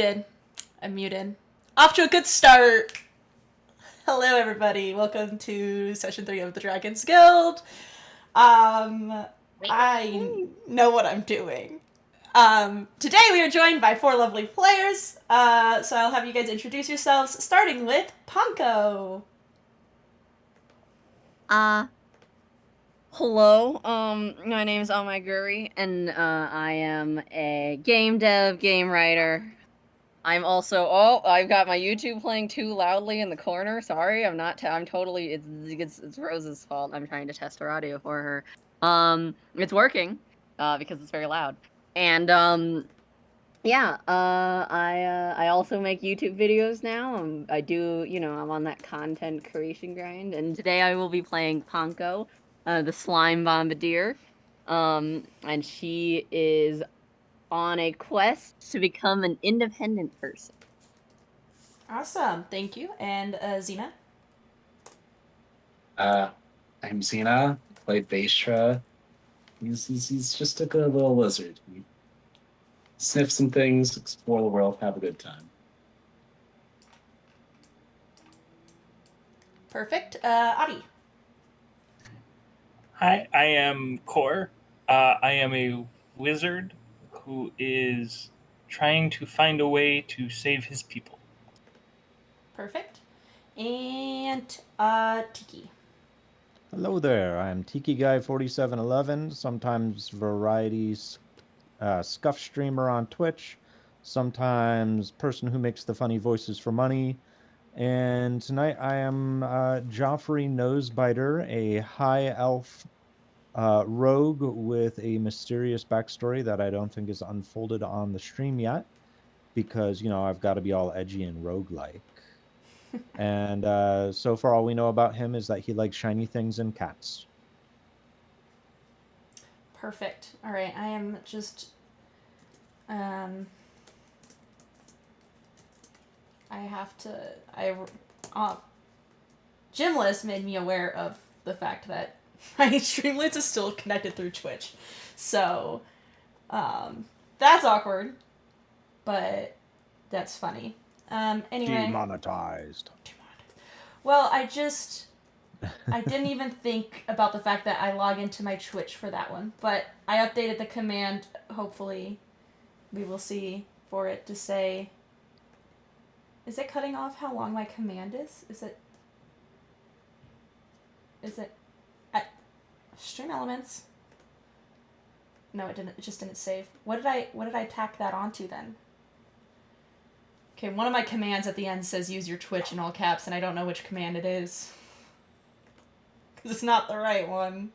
I'm muted. Off to a good start. Hello, everybody. Welcome to session 3 of the Dragons Guild. I know what I'm doing. Today we are joined by 4 lovely players. So I'll have you guys introduce yourselves, starting with Panko. Hello, my name is Guri, and I am a game dev, game writer. I'm also, I've got my YouTube playing too loudly in the corner. Sorry, I'm not, I'm totally, it's Rose's fault. I'm trying to test her audio for her. It's working, because it's very loud. And, I also make YouTube videos now. I do, I'm on that content creation grind, and today I will be playing Panko, the slime bombardier. And she is on a quest to become an independent person. Awesome. Thank you. And Zena? I'm Zena. Play Baistra. He's just a good little lizard. He sniff some things, explore the world, have a good time. Perfect. Adi? Hi, I am Kor. I am a wizard who is trying to find a way to save his people. Perfect. And Tiki? Hello there, I'm Tiki Guy 4711, sometimes variety scuff streamer on Twitch, sometimes person who makes the funny voices for money, and tonight I am Joffrey Nosebiter, a high elf rogue with a mysterious backstory that I don't think is unfolded on the stream yet, because, I've got to be all edgy and roguelike. And so far, all we know about him is that he likes shiny things and cats. Perfect. All right, I am just... I have to... Gymless made me aware of the fact that my Streamlabs is still connected through Twitch. So, that's awkward. But that's funny. Anyway. Demonetized. Well, I didn't even think about the fact that I log into my Twitch for that one. But I updated the command. Hopefully, we will see for it to say... Is it cutting off how long my command is? Is it... Stream elements? No, it didn't. It just didn't save. What did I tack that onto then? Okay, one of my commands at the end says use your Twitch in all caps, and I don't know which command it is. Because it's not the right one.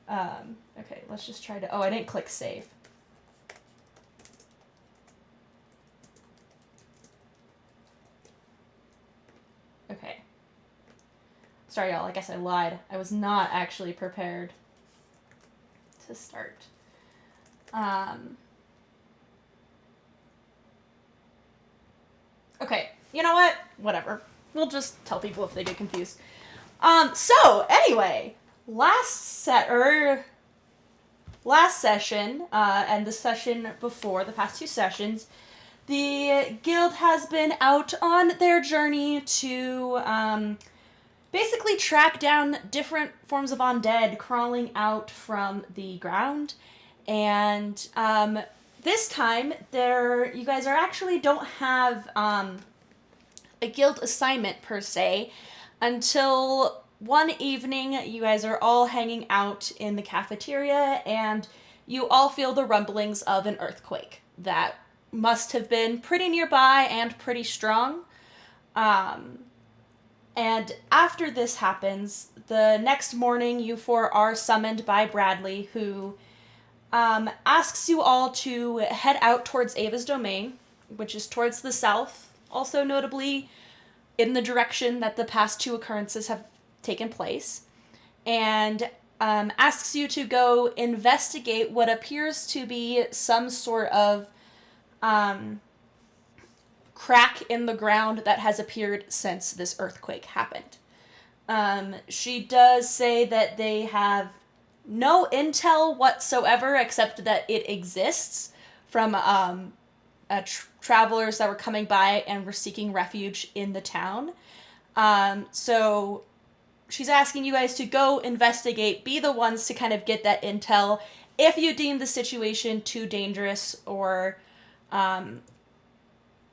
Okay, let's just try to... Oh, I didn't click save. Okay. Sorry, y'all. I guess I lied. I was not actually prepared to start. Okay, you know what? Whatever. We'll just tell people if they get confused. So, anyway, last session, and the session before, the past 2 sessions, the guild has been out on their journey to, basically track down different forms of undead crawling out from the ground. And, this time, you guys don't have, a guild assignment per se, until one evening you guys are all hanging out in the cafeteria and you all feel the rumblings of an earthquake that must have been pretty nearby and pretty strong. And after this happens, the next morning you 4 are summoned by Bradley, who asks you all to head out towards Ava's domain, which is towards the south, also notably in the direction that the past 2 occurrences have taken place, and asks you to go investigate what appears to be some sort of crack in the ground that has appeared since this earthquake happened. She does say that they have no intel whatsoever except that it exists from travelers that were coming by and were seeking refuge in the town. So she's asking you guys to go investigate, be the ones to kind of get that intel. If you deem the situation too dangerous or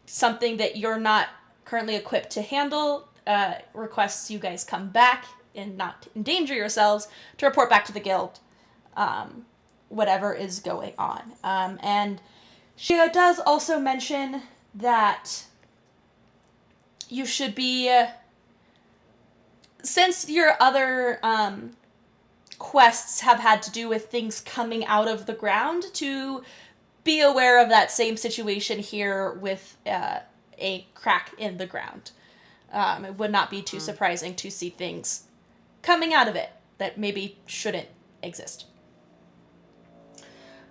something that you're not currently equipped to handle, requests you guys come back and not endanger yourselves to report back to the guild whatever is going on. And she does also mention that you should be, since your other quests have had to do with things coming out of the ground, to be aware of that same situation here with a crack in the ground. It would not be too surprising to see things coming out of it that maybe shouldn't exist.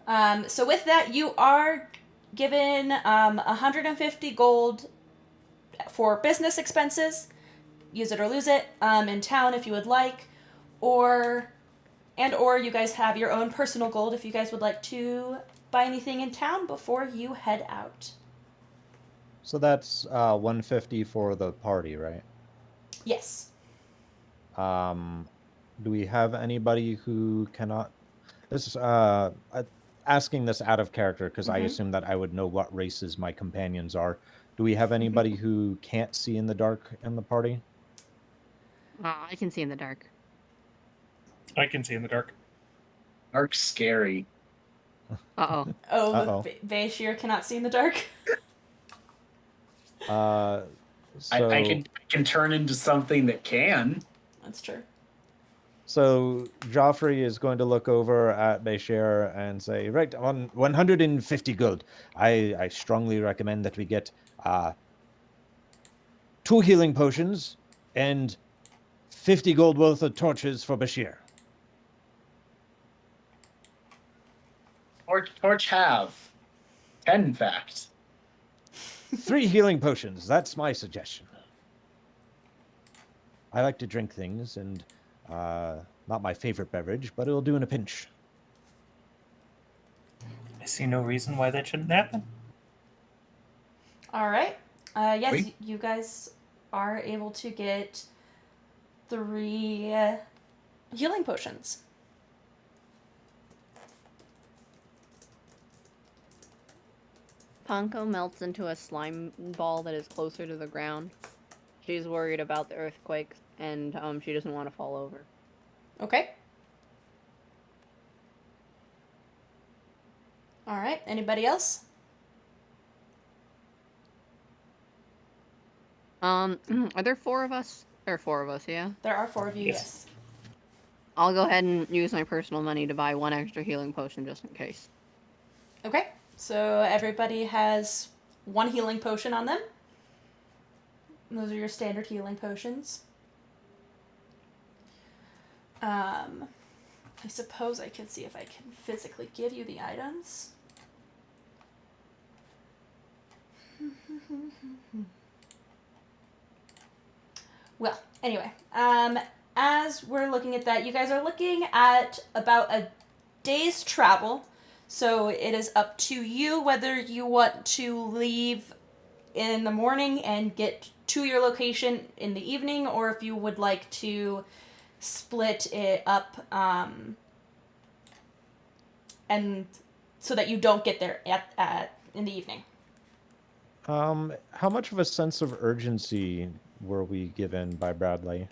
So with that, you are given 150 gold for business expenses. Use it or lose it in town if you would like, or you guys have your own personal gold if you guys would like to buy anything in town before you head out. So that's 150 for the party, right? Yes. Do we have anybody who cannot? This asking this out of character because I assume that I would know what races my companions are. Do we have anybody who can't see in the dark in the party? I can see in the dark. I can see in the dark. Dark's scary. Uh-oh. Oh, Fissure cannot see in the dark. So I can turn into something that can. That's true. So Joffrey is going to look over at Fissure and say, right, on 150 gold, I strongly recommend that we get 2 healing potions and 50 gold worth of torches for Bashir. Torch have 10, in fact. 3 healing potions, that's my suggestion. I like to drink things, and not my favorite beverage, but it'll do in a pinch. I see no reason why that shouldn't happen. All right. Yes, Wait. you guys are able to get 3 healing potions. Ponko melts into a slime ball that is closer to the ground. She's worried about the earthquake, and she doesn't want to fall over. Okay. All right. Anybody else? Are there 4 of us? There are 4 of us, yeah? There are 4 of you, Yes. yes. I'll go ahead and use my personal money to buy 1 extra healing potion just in case. Okay. So everybody has 1 healing potion on them. Those are your standard healing potions. I suppose I can see if I can physically give you the items. Well, anyway, as we're looking at that, you guys are looking at about a day's travel. So it is up to you whether you want to leave in the morning and get to your location in the evening, or if you would like to split it up and so that you don't get there in the evening. How much of a sense of urgency were we given by Bradley?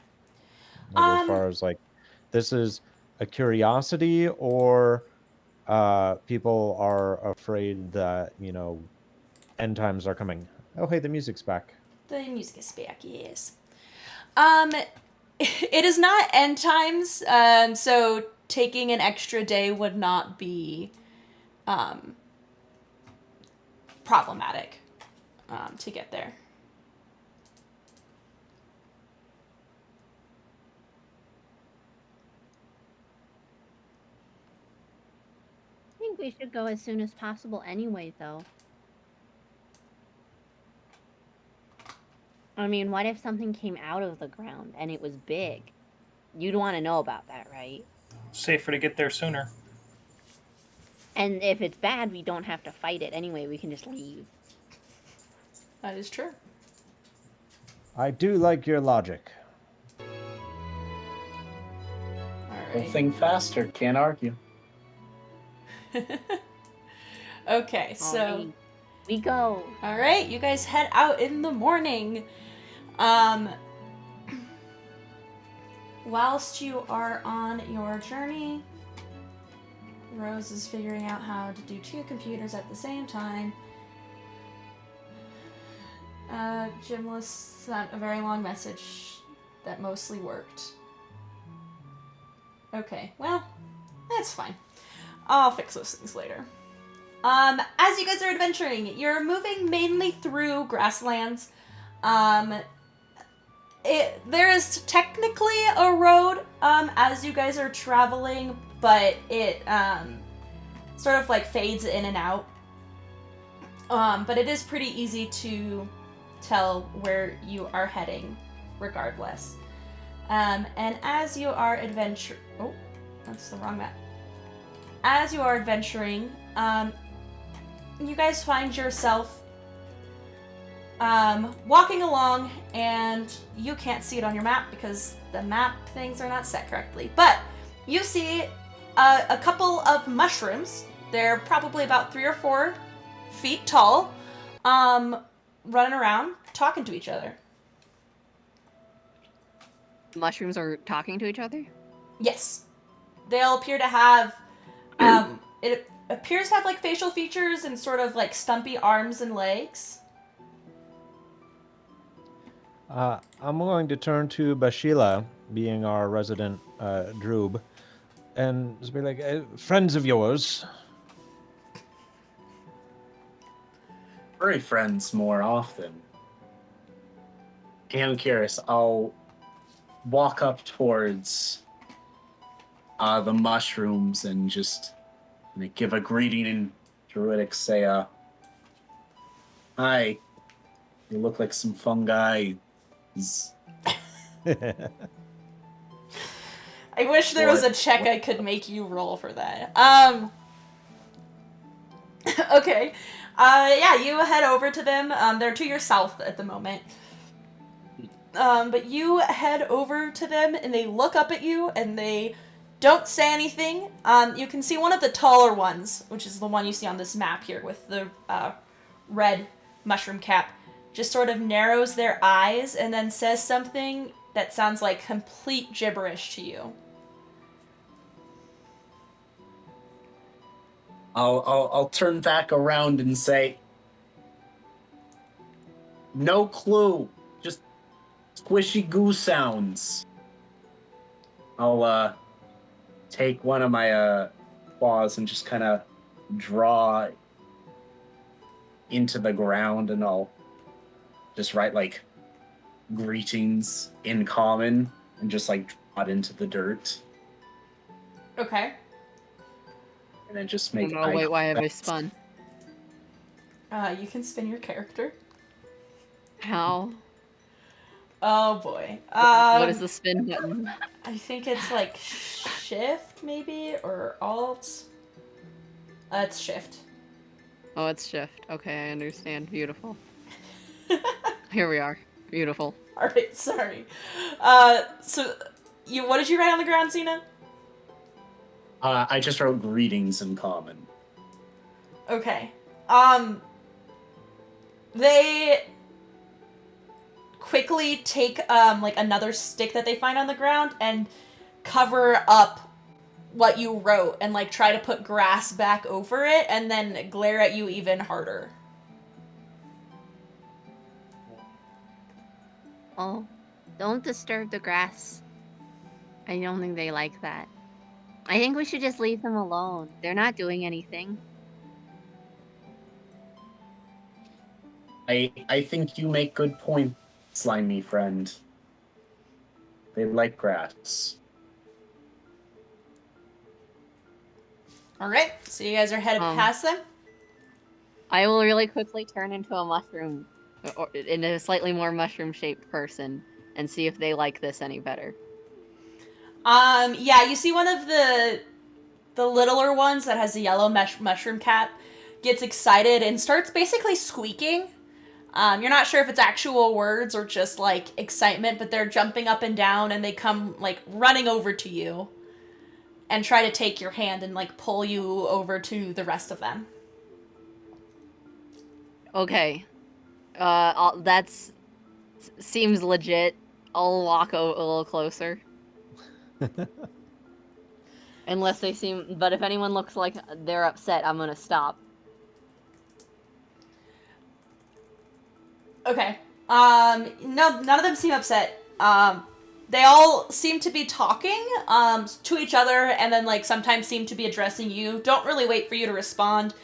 Like, as far as like, this is a curiosity, or people are afraid that, end times are coming. Oh, hey, the music's back. The music is back, yes. It is not end times, so taking an extra day would not be problematic to get there. I think we should go as soon as possible anyway, though. I mean, what if something came out of the ground and it was big? You'd want to know about that, right? Safer to get there sooner. And if it's bad, we don't have to fight it anyway. We can just leave. That is true. I do like your logic. All We'll right. think faster. Can't argue. Okay, so Alright, we go. all right, you guys head out in the morning. Whilst you are on your journey, Rose is figuring out how to do 2 computers at the same time. Jimless sent a very long message that mostly worked. Okay, well, that's fine. I'll fix those things later. As you guys are adventuring, you're moving mainly through grasslands. There is technically a road, as you guys are traveling, but it, sort of like fades in and out. But it is pretty easy to tell where you are heading, regardless. And as you are oh, that's the wrong map. As you are adventuring, you guys find yourself walking along, and you can't see it on your map because the map things are not set correctly. But you see a couple of mushrooms. They're probably about 3 or 4 feet tall, running around, talking to each other. Mushrooms are talking to each other? Yes. They'll appear to have, it appears to have like facial features and sort of like stumpy arms and legs. I'm going to turn to Bashila, being our resident Droob, and just be like, friends of yours. Furry friends more often. And I'm curious, I'll walk up towards the mushrooms and just give a greeting in Druidic, say, hi, you look like some fungi. I wish there was a check I could make you roll for that. Okay. Yeah, you head over to them. They're to your south at the moment. But you head over to them, and they look up at you, and they don't say anything. You can see one of the taller ones, which is the one you see on this map here with the red mushroom cap, just sort of narrows their eyes and then says something that sounds like complete gibberish to you. I'll turn back around and say, no clue, just squishy goo sounds. I'll take one of my claws and just kind of draw into the ground, and I'll just write like greetings in common and just like draw it into the dirt. Okay. And then just make Oh, wait, why have I spun? You can spin your character. How? Oh boy. What is the spin button? I think it's like shift maybe or alt. It's shift. Oh, it's shift. Okay, I understand. Beautiful. Here we are. Beautiful. All right, sorry. So what did you write on the ground, Zena? I just wrote greetings in common. Okay. They quickly take like another stick that they find on the ground and cover up what you wrote and like try to put grass back over it and then glare at you even harder. Oh, don't disturb the grass. I don't think they like that. I think we should just leave them alone. They're not doing anything. I think you make good points, slimy friend. They like grass. All right, so you guys are headed past them. I will really quickly turn into a mushroom, or into a slightly more mushroom-shaped person, and see if they like this any better. Yeah, you see one of the littler ones that has the yellow mushroom cap gets excited and starts basically squeaking. You're not sure if it's actual words or just, like, excitement, but they're jumping up and down, and they come, like, running over to you and try to take your hand and, like, pull you over to the rest of them. Okay. Seems legit. I'll walk a little closer. Unless they seem... But if anyone looks like they're upset, I'm gonna stop. Okay. No, none of them seem upset. They all seem to be talking, to each other, and then, like, sometimes seem to be addressing you. Don't really wait for you to respond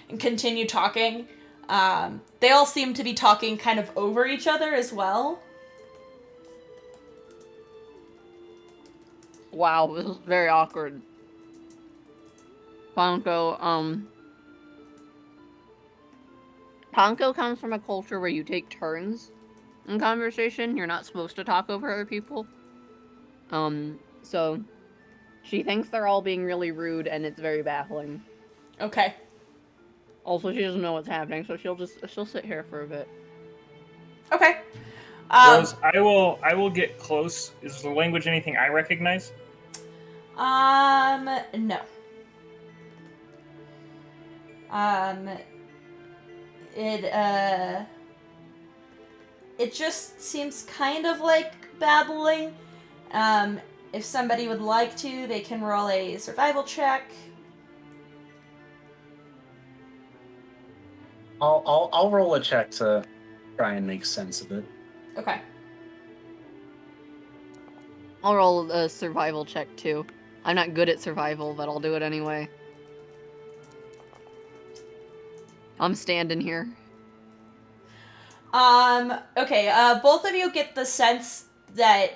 and continue talking. They all seem to be talking kind of over each other as well. Wow, this is very awkward. Panko comes from a culture where you take turns in conversation. You're not supposed to talk over other people. So she thinks they're all being really rude, and it's very baffling. Okay. Also, she doesn't know what's happening, so she'll sit here for a bit. Okay. Rose, I will get close. Is the language anything I recognize? No. It just seems kind of like babbling. If somebody would like to, they can roll a survival check. I'll roll a check to try and make sense of it. Okay. I'll roll a survival check, too. I'm not good at survival, but I'll do it anyway. I'm standing here. Okay, both of you get the sense that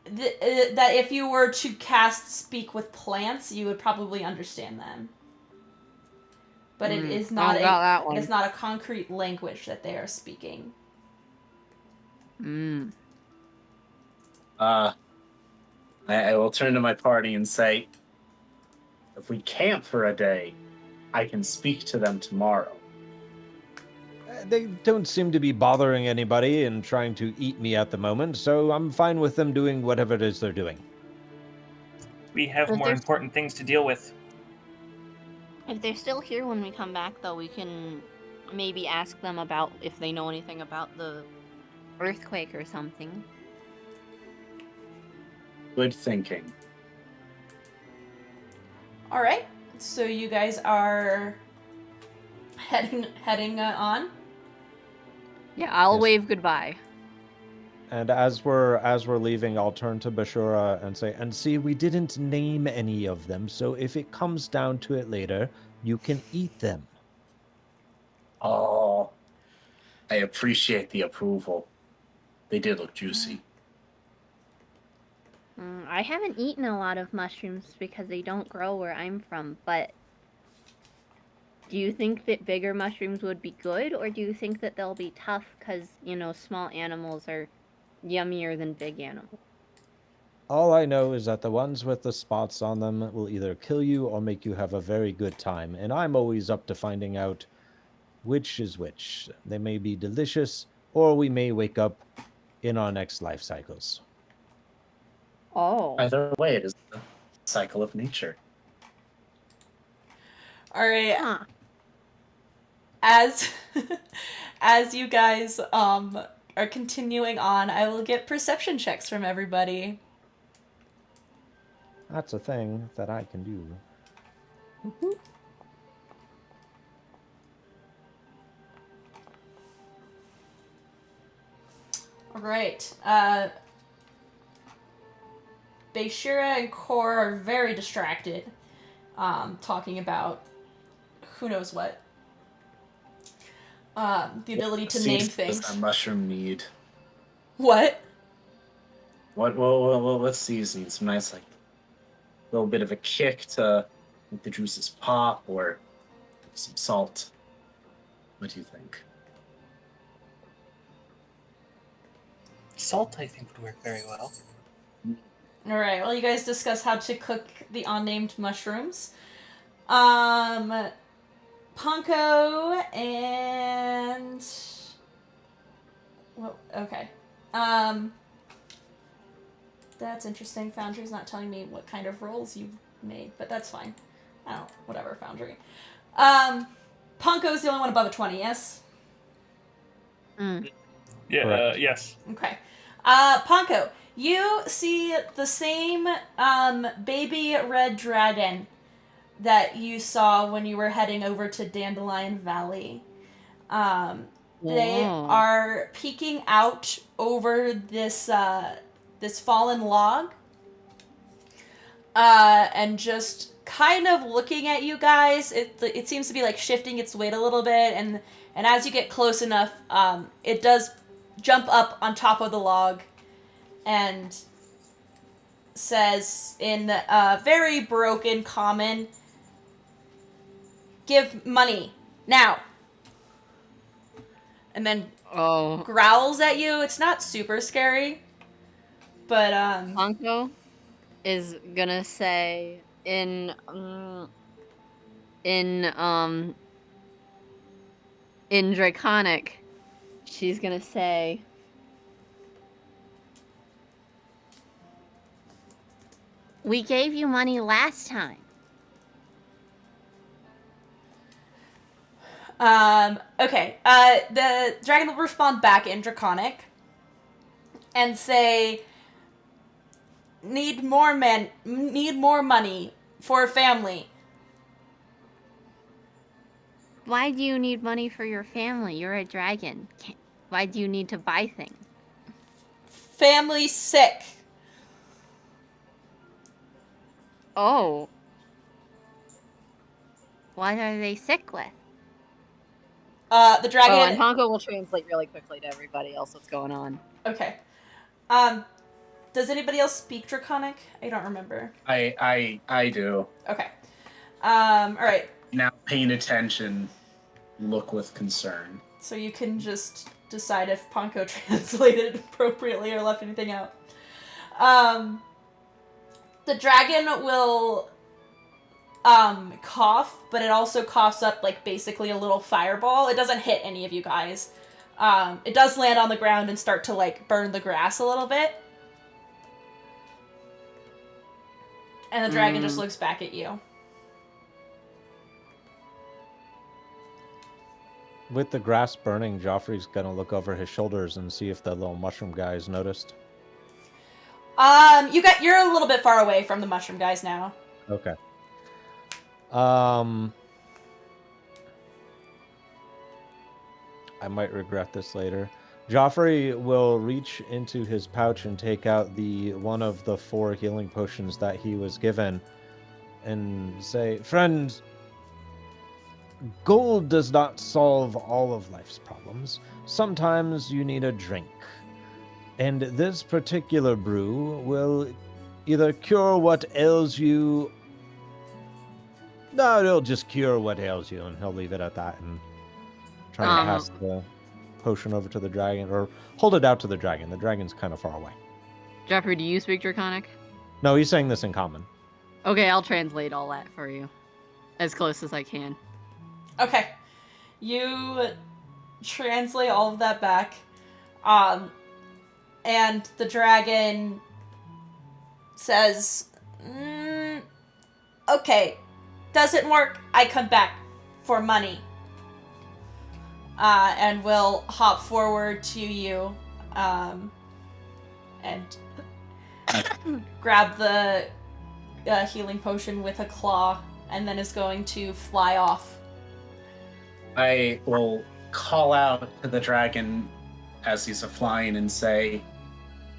that if you were to cast Speak with Plants, you would probably understand them. But it is not it's not a concrete language that they are speaking. I will turn to my party and say, if we camp for a day, I can speak to them tomorrow. They don't seem to be bothering anybody and trying to eat me at the moment, so I'm fine with them doing whatever it is they're doing. We have If more there's- important things to deal with. If they're still here when we come back, though, we can maybe ask them about if they know anything about the earthquake or something. Good thinking. All right. So you guys are heading on. Yeah, I'll Yes. wave goodbye. And as we're leaving, I'll turn to Bashura and say, and see, we didn't name any of them, so if it comes down to it later, you can eat them. Oh, I appreciate the approval. They did look juicy. I haven't eaten a lot of mushrooms because they don't grow where I'm from, but do you think that bigger mushrooms would be good, or do you think that they'll be tough because, small animals are yummier than big animals? All I know is that the ones with the spots on them will either kill you or make you have a very good time, and I'm always up to finding out which is which. They may be delicious, or we may wake up in our next life cycles. Oh. Either way, it is the cycle of nature. All right. Huh. As as you guys are continuing on, I will get perception checks from everybody. That's a thing that I can do. All right. Beishira and Kor are very distracted, talking about who knows what. The ability to name Seeds things. does that mushroom need? What? What seasoning? Some nice, like, little bit of a kick to make the juices pop, or some salt. What do you think? Salt, I think, would work very well. All right. Well, you guys discuss how to cook the unnamed mushrooms. Punko and... Well, okay. That's interesting. Foundry's not telling me what kind of rolls you made, but that's fine. Oh, whatever, Foundry. Punko's the only one above a 20, yes? Yeah. Correct. Yes. Okay. Ponko, you see the same baby red dragon that you saw when you were heading over to Dandelion Valley. They are peeking out over this this fallen log, and just kind of looking at you guys. It seems to be like shifting its weight a little bit, and as you get close enough, it does jump up on top of the log and says in very broken common, "Give money now." And then growls at you. It's not super scary, but Ponko is gonna say in Draconic, she's gonna say, We gave you money last time. Okay. The dragon will respond back in Draconic and say, need more money for a family. Why do you need money for your family? You're a dragon. Why do you need to buy things? Family sick. Oh. What are they sick with? The dragon... and Ponko will translate really quickly to everybody else what's going on. Okay. Does anybody else speak Draconic? I don't remember. I do. Okay. Alright. Now paying attention, look with concern. So you can just decide if Ponko translated appropriately or left anything out. The dragon will cough, but it also coughs up like basically a little fireball. It doesn't hit any of you guys. It does land on the ground and start to like burn the grass a little bit. And the dragon just looks back at you. With the grass burning, Joffrey's gonna look over his shoulders and see if the little mushroom guy is noticed. You're a little bit far away from the mushroom guys now. Okay. I might regret this later. Joffrey will reach into his pouch and take out one of the 4 healing potions that he was given and say, "Friend, gold does not solve all of life's problems. Sometimes you need a drink. And this particular brew will either cure what ails you... No, it'll just cure what ails you," and he'll leave it at that and try to pass the potion over to the dragon, or hold it out to the dragon. The dragon's kind of far away. Jeffrey, do you speak Draconic? No, he's saying this in common. Okay, I'll translate all that for you. As close as I can. Okay. You translate all of that back. And the dragon says, okay, doesn't work, I come back for money. And will hop forward to you, and grab the healing potion with a claw, and then is going to fly off. I will call out to the dragon as he's flying and say,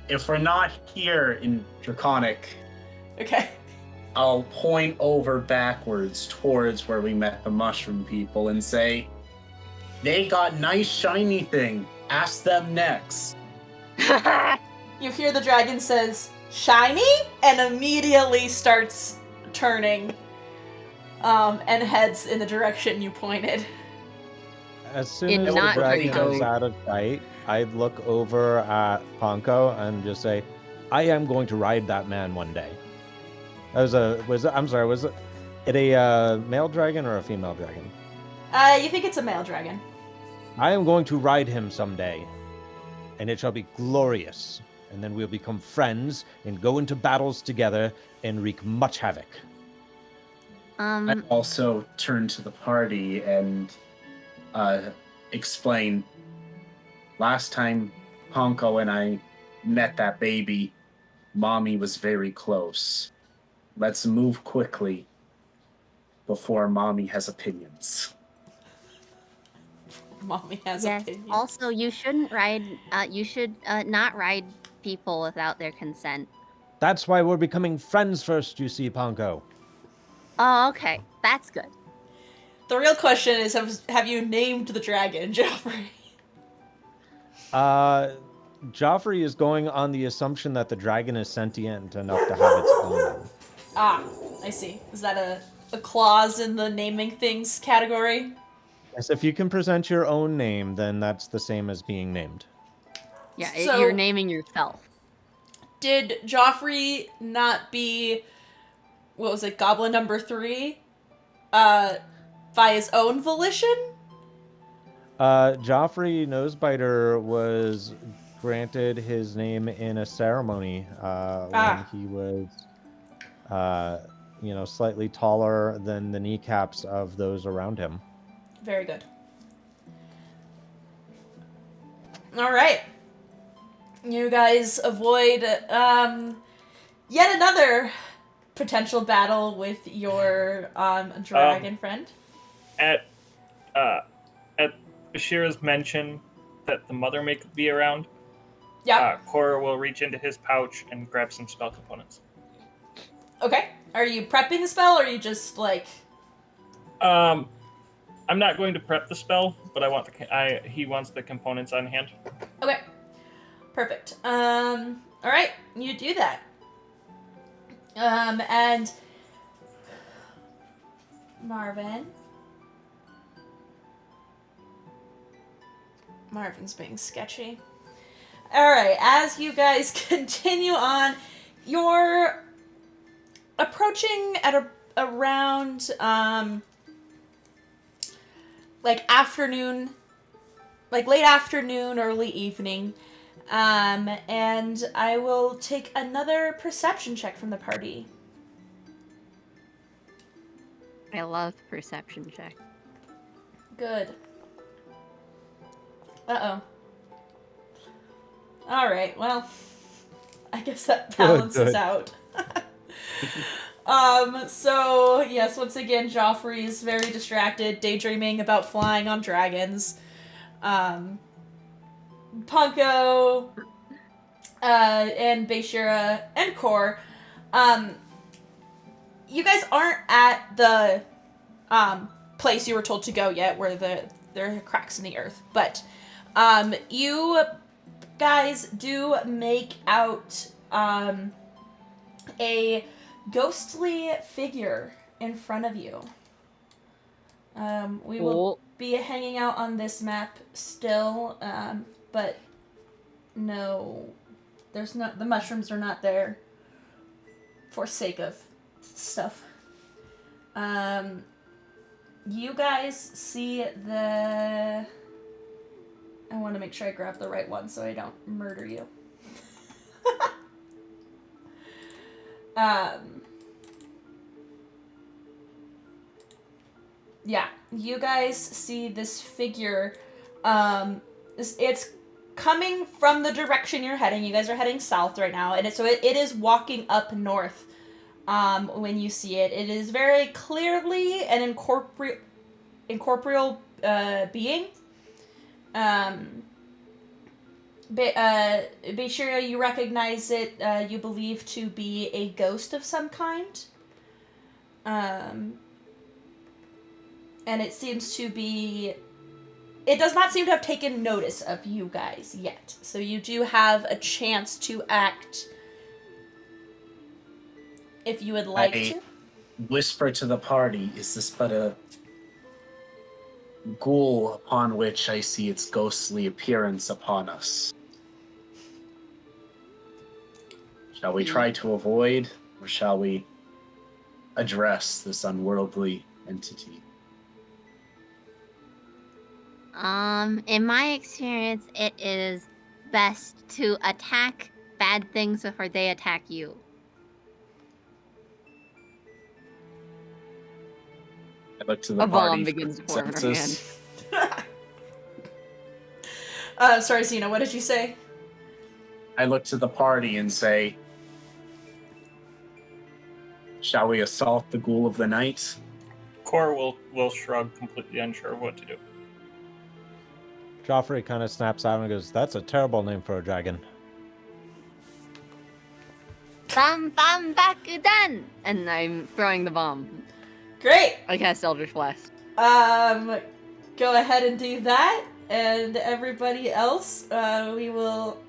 if we're not here in Draconic, Okay. I'll point over backwards towards where we met the mushroom people and say, they got nice shiny thing. Ask them next. You hear the dragon says, shiny? And immediately starts turning, and heads in the direction you pointed. As soon In as the not dragon Draco. is out of sight, I'd look over at Ponko and just say, I am going to ride that man one day. Was it a male dragon or a female dragon? You think it's a male dragon. I am going to ride him someday, and it shall be glorious. And then we'll become friends and go into battles together and wreak much havoc. I also turn to the party and explain, last time Ponko and I met that baby, Mommy was very close. Let's move quickly before Mommy has opinions. Mommy has Yes. opinions. Also, you shouldn't ride. You should not ride people without their consent. That's why we're becoming friends first, you see, Ponko. Oh, okay. That's good. The real question is, have you named the dragon, Joffrey? Joffrey is going on the assumption that the dragon is sentient enough to have its own name. Ah, I see. Is that a clause in the naming things category? Yes, if you can present your own name, then that's the same as being named. Yeah, So- you're naming yourself. Did Joffrey not be, what was it, Goblin number 3? By his own volition? Joffrey Nosebiter was granted his name in a ceremony when he was, slightly taller than the kneecaps of those around him. Very good. All right. You guys avoid yet another potential battle with your dragon friend. At Bashira's mention that the mother may be around, Cora will reach into his pouch and grab some spell components. Okay. Are you prepping the spell, or are you just like... I'm not going to prep the spell, but he wants the components on hand. Okay. Perfect. All right, you do that. And Marvin's being sketchy. All right, as you guys continue on, you're approaching at around afternoon, late afternoon, early evening. And I will take another perception check from the party. I love perception check. Good. Uh-oh. Alright, well, I guess that balances out. So, yes, once again, Joffrey is very distracted, daydreaming about flying on dragons. Ponko, and Bashira, and Kor, you guys aren't at the, place you were told to go yet, where there are cracks in the earth, but, you guys do make out, a ghostly figure in front of you. We will be hanging out on this map still, but no, the mushrooms are not there for sake of stuff. You guys see I want to make sure I grab the right one so I don't murder you. Yeah, you guys see this figure. It's coming from the direction you're heading. You guys are heading south right now, and it is walking up north. When you see it, it is very clearly an incorporeal being. Bashira, you recognize it. You believe to be a ghost of some kind. And it seems to be... It does not seem to have taken notice of you guys yet. So you do have a chance to act if you would like to. Whisper to the party, is this but a ghoul upon which I see its ghostly appearance upon us? Shall we try to avoid, or shall we address this unworldly entity? In my experience, it is best to attack bad things before they attack you. I look to the A party bomb for begins to form in her hand. consensus. Sorry, Zena, what did you say? I look to the party and say, shall we assault the ghoul of the night? Core will shrug, completely unsure of what to do. Joffrey kind of snaps out and goes, "That's a terrible name for a dragon." Bam bam bakudan! And I'm throwing the bomb. Great! I cast Eldritch Blast. Go ahead and do that. And everybody else, we will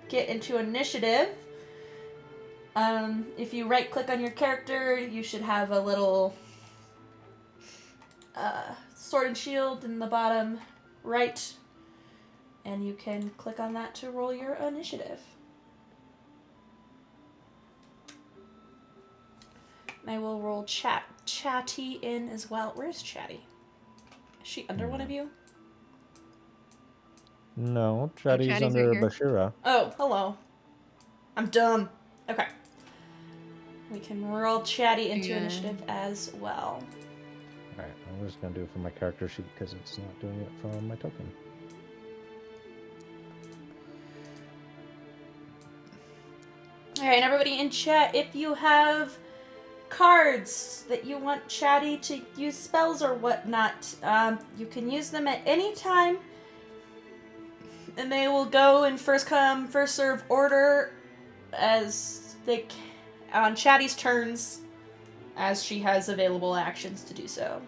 get into initiative. If you right-click on your character, you should have a little sword and shield in the bottom right. And you can click on that to roll your initiative. And I will roll Chatty in as well. Where's Chatty? Is she under one of you? No, Chatty's Chatty's under right here. Bashira. Oh, hello. I'm dumb. Okay. We can roll Chatty into Yeah. initiative as well. Alright, I'm just gonna do it for my character sheet because it's not doing it for my token. Alright, everybody in chat, if you have cards that you want Chatty to use spells or whatnot, you can use them at any time. And they will go in first come, first serve order as they on Chatty's turns as she has available actions to do so.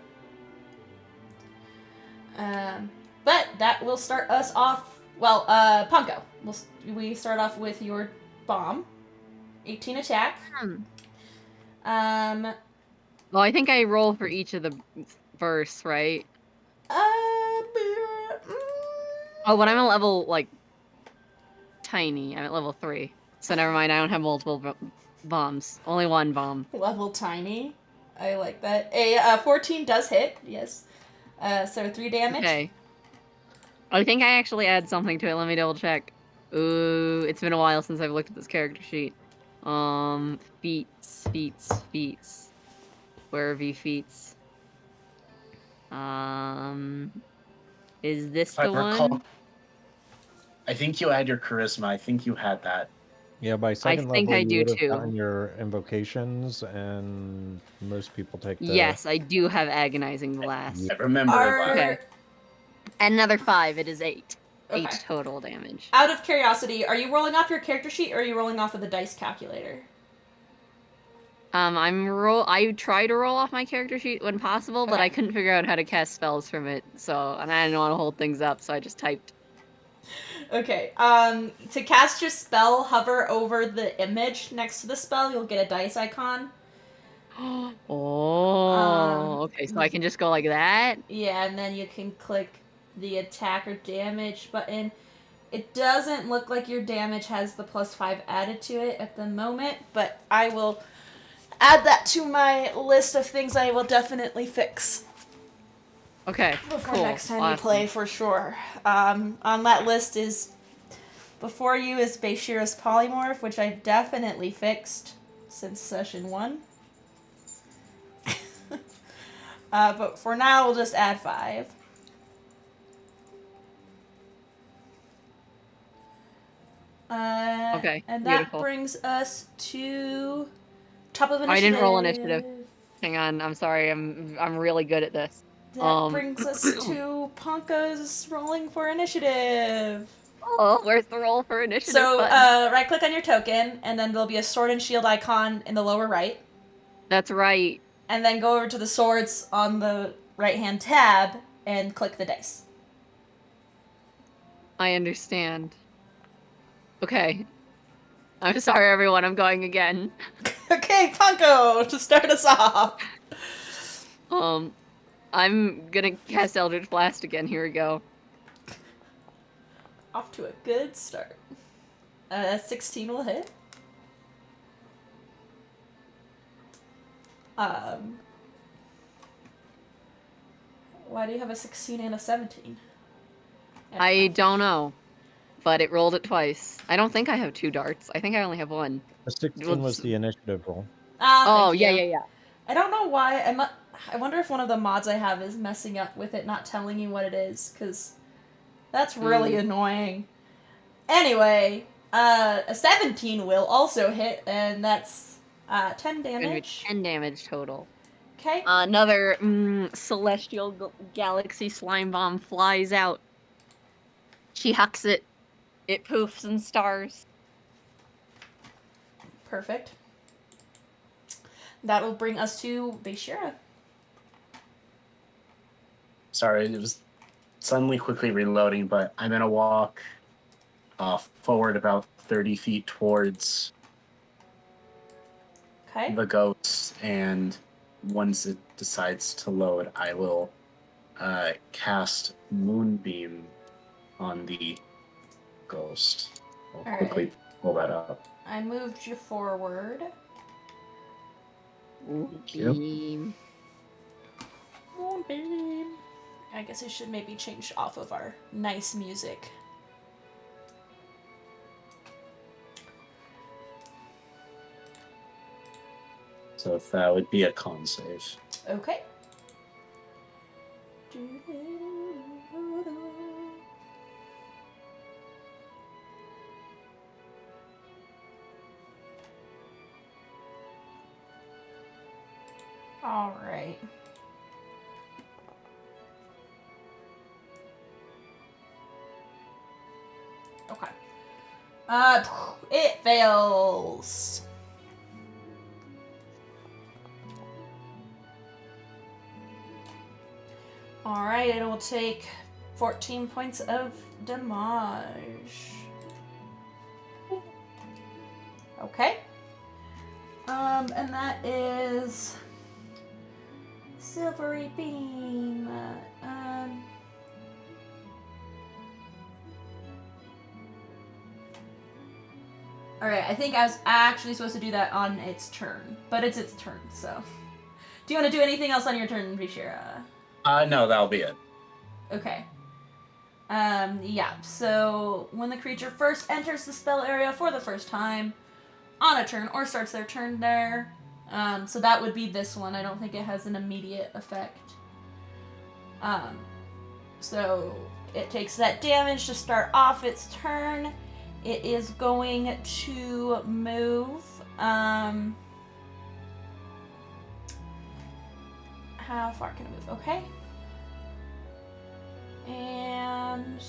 But that will start us off. Well, Punko, we start off with your bomb. 18 attack. Well, I think I roll for each of the bursts, right? Oh, but I'm at level, like, tiny. I'm at level 3. So never mind, I don't have multiple bombs. Only one bomb. Level tiny. I like that. A 14 does hit, yes. So 3 damage. Okay. I think I actually add something to it. Let me double check. Ooh, it's been a while since I've looked at this character sheet. Feats. Where are feats? Is this If I the recall, one? I think you had your charisma. I think you had that. Yeah, by second think level I you do would have too. gotten your invocations, and most people take the... Yes, I do have Agonizing Blast. I remember that. Okay. And another 5, it is 8. Okay. 8 total damage. Out of curiosity, are you rolling off your character sheet or are you rolling off of the dice calculator? I try to roll off my character sheet when possible, but Okay. I couldn't figure out how to cast spells from it, and I didn't want to hold things up, so I just typed. Okay. To cast your spell, hover over the image next to the spell. You'll get a dice icon. Okay, so I can just go like that? Yeah, and then you can click the attack or damage button. It doesn't look like your damage has the +5 added to it at the moment, but I will add that to my list of things I will definitely fix Okay, before cool. next time we Awesome. play, for sure. On that list is, before you is Bashira's Polymorph, which I've definitely fixed since session 1. But for now, we'll just add 5. Okay, And that beautiful. brings us to top of initiative. I didn't roll initiative. Hang on, I'm sorry, I'm really good at this. That brings us to Ponka's rolling for initiative. Oh, where's the roll for initiative So, button? right-click on your token, and then there'll be a sword and shield icon in the lower right. That's right. And then go over to the swords on the right-hand tab, and click the dice. I understand. Okay. I'm sorry, everyone, I'm going again. Okay, Ponko, to start us off. I'm gonna cast Eldritch Blast again, here we go. Off to a good start. 16 will hit. Why do you have a 16 and a 17? I don't know, but it rolled it twice. I don't think I have 2 darts. I think I only have 1. The 16 was the initiative roll. Ah, Oh, thank yeah, you. yeah, yeah. I don't know why. I wonder if one of the mods I have is messing up with it, not telling you what it is, because that's really annoying. Anyway, a 17 will also hit, and that's 10 Gonna be damage. 10 damage total. Okay. Another celestial galaxy slime bomb flies out. She hucks it. It poofs and stars. Perfect. That will bring us to Beishira. Sorry, it was suddenly quickly reloading, but I'm gonna walk forward about 30 feet towards Okay. the ghost, and once it decides to load, I will cast Moonbeam on the ghost. I'll All quickly right. pull that up. I moved you forward. Beam. Moonbeam. I guess I should maybe change off of our nice music. So if that would be a con save. Okay. All right. Okay. It fails. All right, it will take 14 points of damage. Okay. And that is silvery beam. All right, I think I was actually supposed to do that on its turn, but it's its turn, so. Do you want to do anything else on your turn, Vishira? No, that'll be it. Okay. Yeah, so when the creature first enters the spell area for the first time on a turn, or starts their turn there, so that would be this one. I don't think it has an immediate effect. So it takes that damage to start off its turn. It is going to move. How far can it move? Okay. And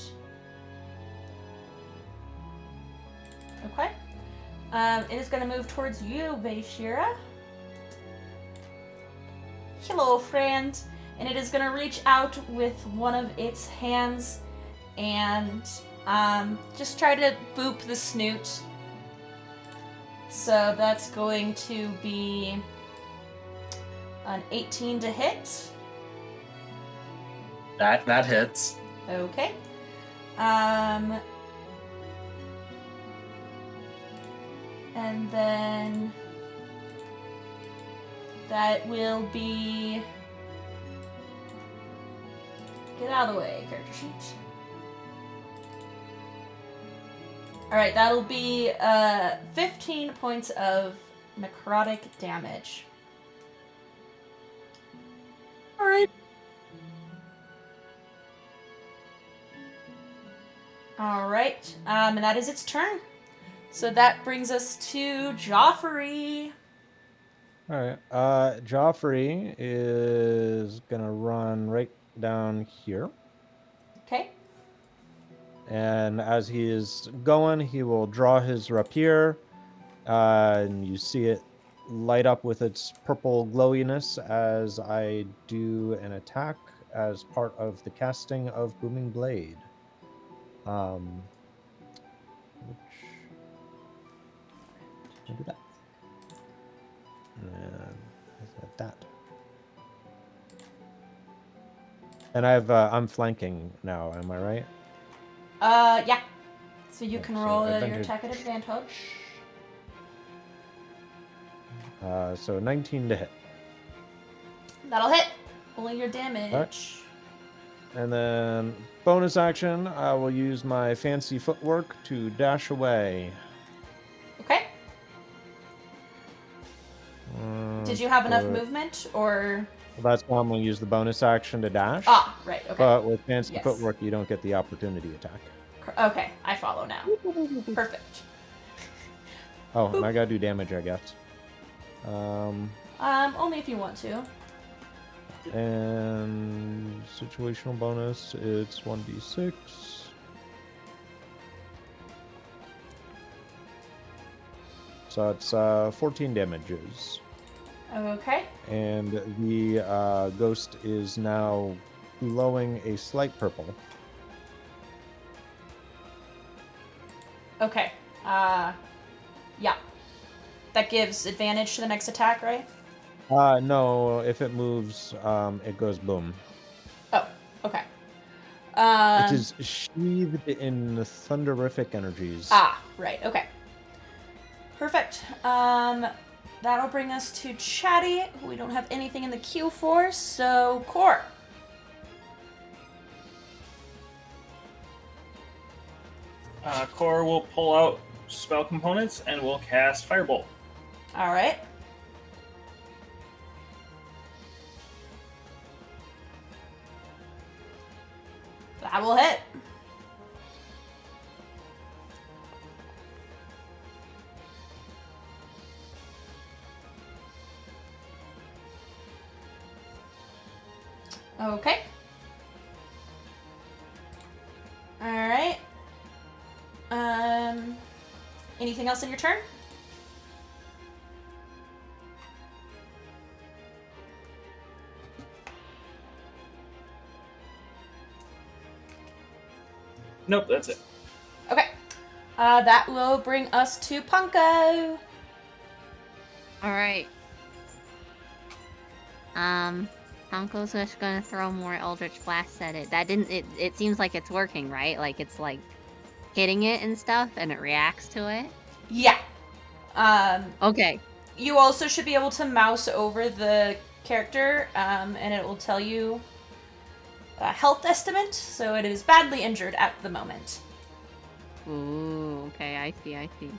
okay. It is going to move towards you, Beishira. Hello, friend. And it is going to reach out with one of its hands and just try to boop the snoot. So that's going to be an 18 to hit. That hits. Okay. And then that will be... Get out of the way, character sheet. Alright, that'll be 15 points of necrotic damage. Alright. Alright, and that is its turn. So that brings us to Joffrey. Alright, Joffrey is gonna run right down here. Okay. And as he is going, he will draw his rapier, and you see it light up with its purple glowiness as I do an attack as part of the casting of Booming Blade. Which... I'll do that. And that. And I'm flanking now, am I right? Yeah. So you can so roll your advantage. attack at advantage. So 19 to hit. That'll hit. Rolling your damage. Alright. And then bonus action, I will use my fancy footwork to dash away. Okay. Did you have enough But movement, or? that's why I'm going to use the bonus action to dash. Ah, right. Okay. But with fancy Yes. footwork, you don't get the opportunity attack. Okay, I follow now. Perfect. Oh, and I got to do damage, I guess. Only if you want to. And situational bonus, it's 1d6. So it's 14 damages. Okay. And the ghost is now glowing a slight purple. Okay. Yeah. That gives advantage to the next attack, right? No, if it moves, it goes boom. Oh, okay. It is sheathed in thunderific energies. Ah, right. Okay. Perfect. That'll bring us to Chatty, who we don't have anything in the queue for, so Core. Core will pull out spell components and will cast Firebolt. All right. That will hit. Okay. All right. Anything else in your turn? Nope, that's it. Okay. That will bring us to Punko. All right. Honko's just gonna throw more Eldritch Blasts at it. That didn't. It seems like it's working, right? Like it's like hitting it and stuff, and it reacts to it. Yeah. Okay. You also should be able to mouse over the character, and it will tell you a health estimate. So it is badly injured at the moment. Ooh. Okay. I see.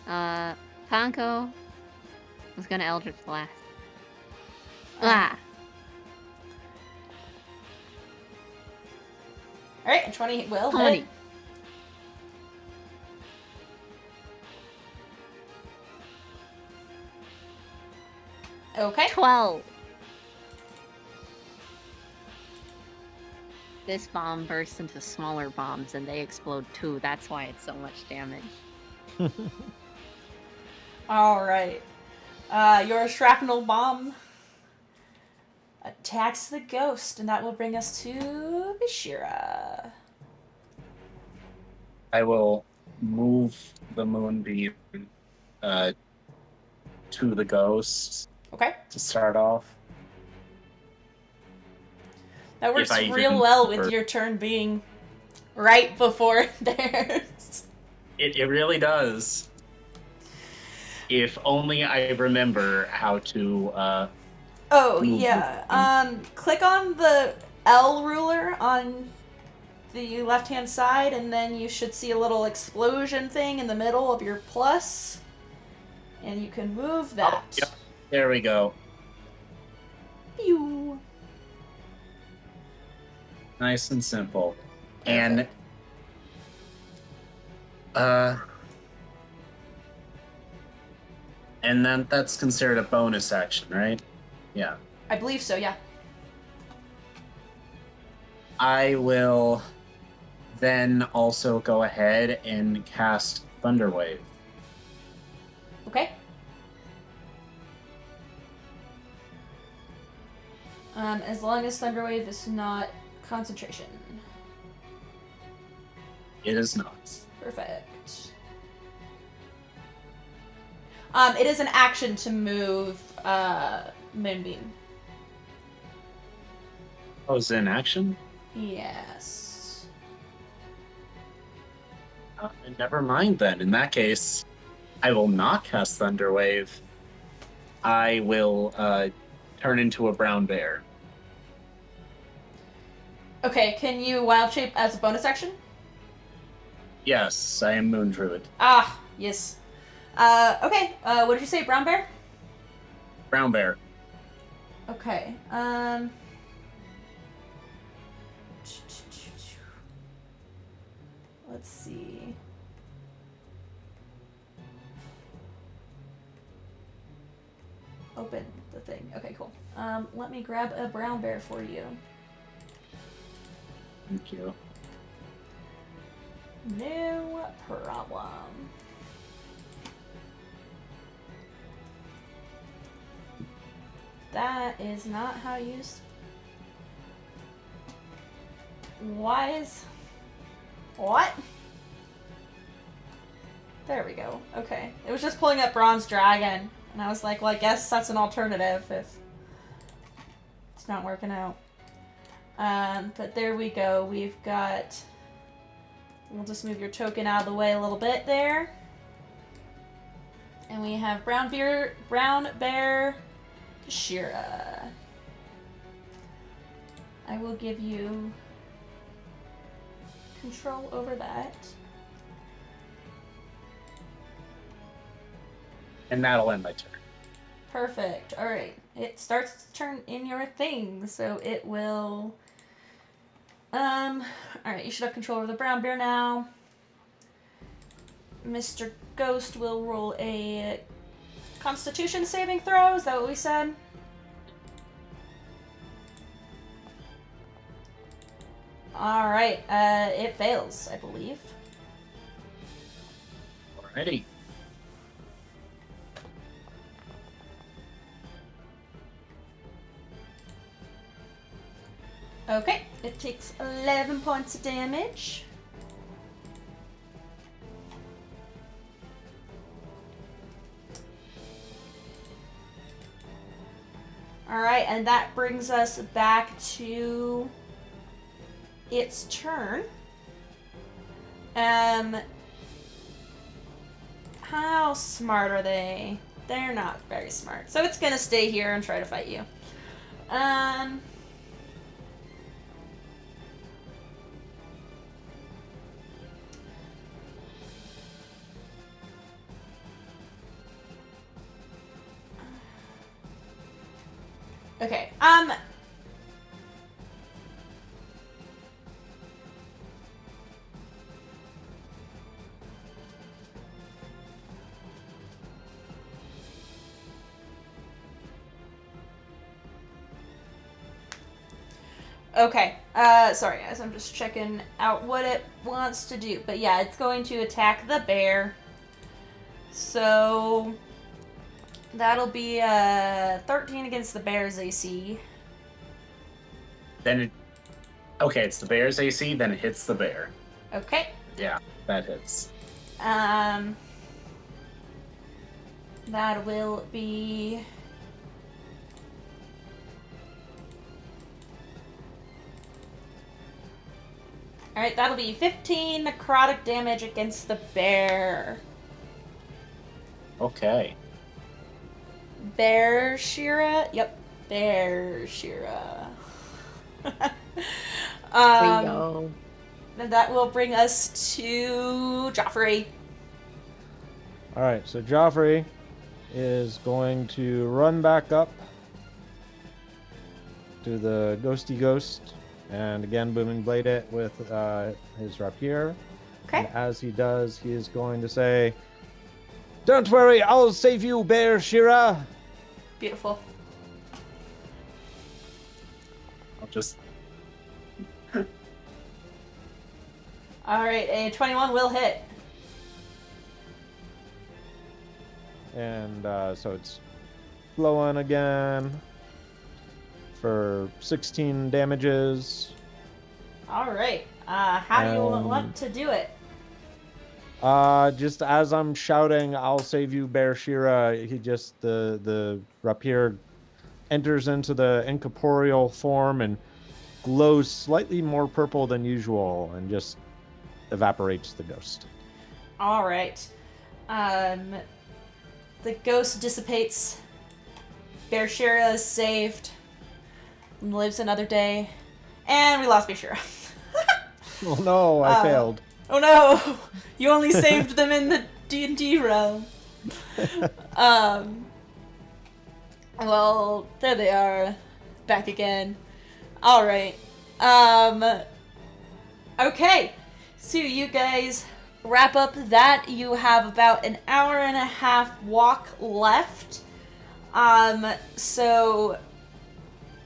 Honko was gonna Eldritch Blast. Ah. All right, and 20 will 20. hit. Okay. 12. This bomb bursts into smaller bombs and they explode too. That's why it's so much damage. All right. Your shrapnel bomb attacks the ghost, and that will bring us to Fissure. I will move the moonbeam to the ghost Okay. to start off. That works I real even well with remember. your turn being right before theirs. It really does. If only I remember how to. Oh, Move yeah. Click on the L ruler on the left-hand side, and then you should see a little explosion thing in the middle of your plus. And you can move that. Yep. There we go. Pew. Nice and simple. Perfect. And then that's considered a bonus action, right? Yeah. I believe so, yeah. I will then also go ahead and cast Thunderwave. Okay. As long as Thunderwave is not concentration. It is not. Perfect. It is an action to move Moonbeam. Oh, is it in action? Yes. Never mind then. In that case, I will not cast Thunderwave. I will turn into a brown bear. Okay, can you wild shape as a bonus action? Yes, I am Moon Druid. Ah, yes. Okay, what did you say, brown bear? Brown bear. Okay, let's see. Open the thing. Okay, cool. Let me grab a brown bear for you. Thank you. No problem. That is not how you wise. What? There we go. Okay. It was just pulling up Bronze Dragon, and I was like, well, I guess that's an alternative if it's not working out. But there we go. We've got... We'll just move your token out of the way a little bit there. And we have Brown Bear Shira. I will give you control over that. And that'll end my turn. Perfect. Alright. It starts to turn in your thing, so it will... Alright, you should have control over the brown bear now. Mr. Ghost will roll a Constitution saving throw. Is that what we said? Alright, it fails, I believe. Alrighty. Okay, it takes 11 points of damage. Alright, and that brings us back to its turn. How smart are they? They're not very smart. So it's gonna stay here and try to fight you. Okay, okay, sorry guys, I'm just checking out what it wants to do. But yeah, it's going to attack the bear. So... that'll be 13 against the bear's AC. Then it... Okay, it's the bear's AC, then it hits the bear. Okay. Yeah, that hits. That will be... Alright, that'll be 15 necrotic damage against the bear. Okay. Bear Shira? Yep. Bear Shira. Go. And that will bring us to Joffrey. Alright, so Joffrey is going to run back up to the ghosty ghost and again booming blade it with his rapier. Okay. And as he does, he is going to say, "Don't worry, I'll save you, Bear Shira." Beautiful. I'll just... Alright, a 21 will hit. And so it's blowing again for 16 damages. Alright. How do you want to do it? Just as I'm shouting, "I'll save you, Bear Shira," he just, the rapier enters into the incorporeal form and glows slightly more purple than usual and just evaporates the ghost. Alright. The ghost dissipates. Bear Shira is saved and lives another day And we lost Fissure. Oh no, I failed. Oh no! You only saved them in the D&D realm. Well, there they are. Back again. Alright. Okay. So you guys wrap up that. You have about an hour and a half walk left. So,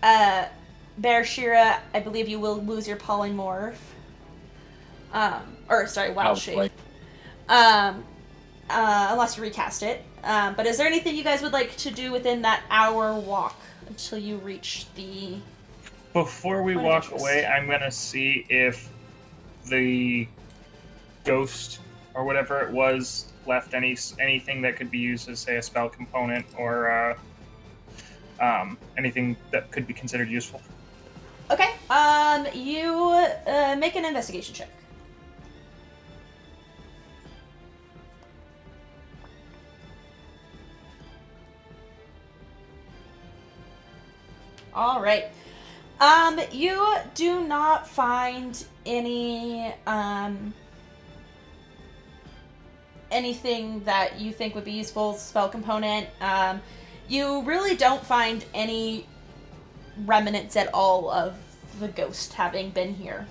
Bear Shira, I believe you will lose your polymorph. Wild shape. Unless you recast it. But is there anything you guys would like to do within that hour walk until you reach the... Before we walk away, I'm going to see if the ghost or whatever it was left anything that could be used as, say, a spell component or anything that could be considered useful. Okay. You make an investigation check. All right. You do not find any anything that you think would be useful spell component. You really don't find any remnants at all of the ghost having been here.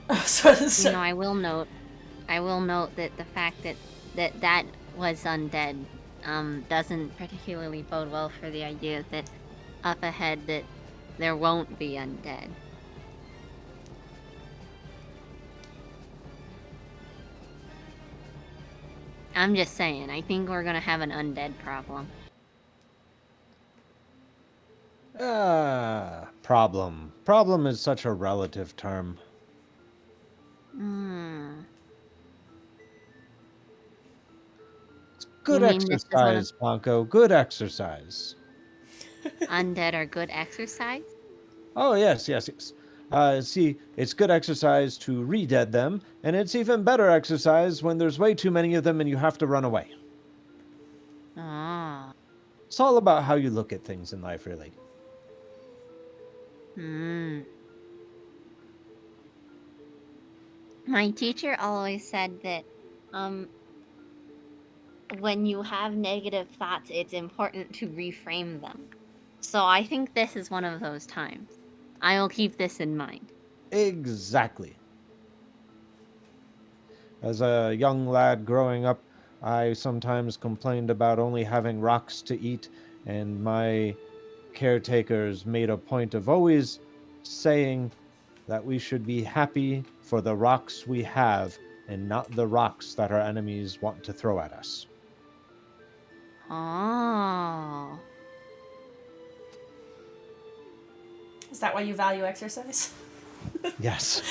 You know, I will note that the fact that was undead doesn't particularly bode well for the idea that up ahead that there won't be undead. I'm just saying, I think we're gonna have an undead problem. Problem. Problem is such a relative term. Good exercise, Ponko. Good exercise. Undead are good exercise? Oh, yes. See, it's good exercise to re-dead them, and it's even better exercise when there's way too many of them and you have to run away. Ah. It's all about how you look at things in life, really. My teacher always said that, when you have negative thoughts, it's important to reframe them. So I think this is one of those times. I will keep this in mind. Exactly. As a young lad growing up, I sometimes complained about only having rocks to eat, and my caretakers made a point of always saying that we should be happy for the rocks we have and not the rocks that our enemies want to throw at us. Oh. Is that why you value exercise? Yes.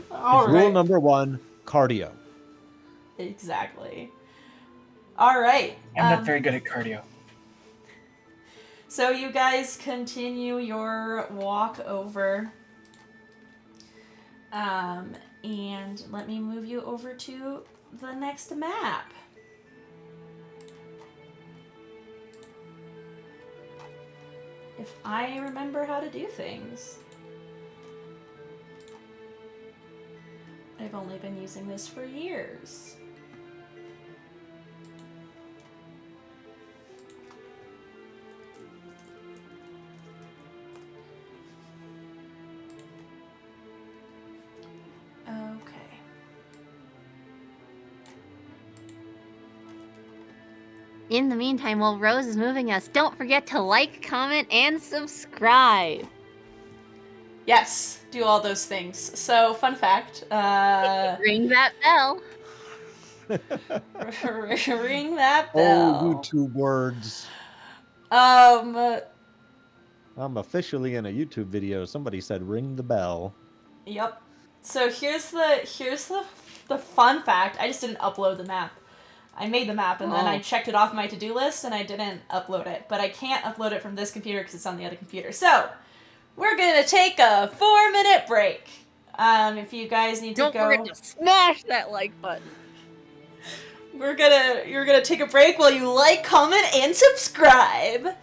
All right. Rule number 1, cardio. Exactly. All right. I'm not very good at cardio. So you guys continue your walk over. And let me move you over to the next map. If I remember how to do things. I've only been using this for years. Okay. In the meantime, while Rose is moving us, don't forget to like, comment, and subscribe. Yes, do all those things. So, fun fact. Ring that bell. Ring that bell. Oh, YouTube words. I'm officially in a YouTube video. Somebody said ring the bell. Yep. So here's the fun fact. I just didn't upload the map. I made the map and then I checked it off my to-do list and I didn't upload it. But I can't upload it from this computer because it's on the other computer. So we're gonna take a 4-minute break. If you guys need to go, Don't forget to smash that like button. You're gonna take a break while you like, comment, and subscribe.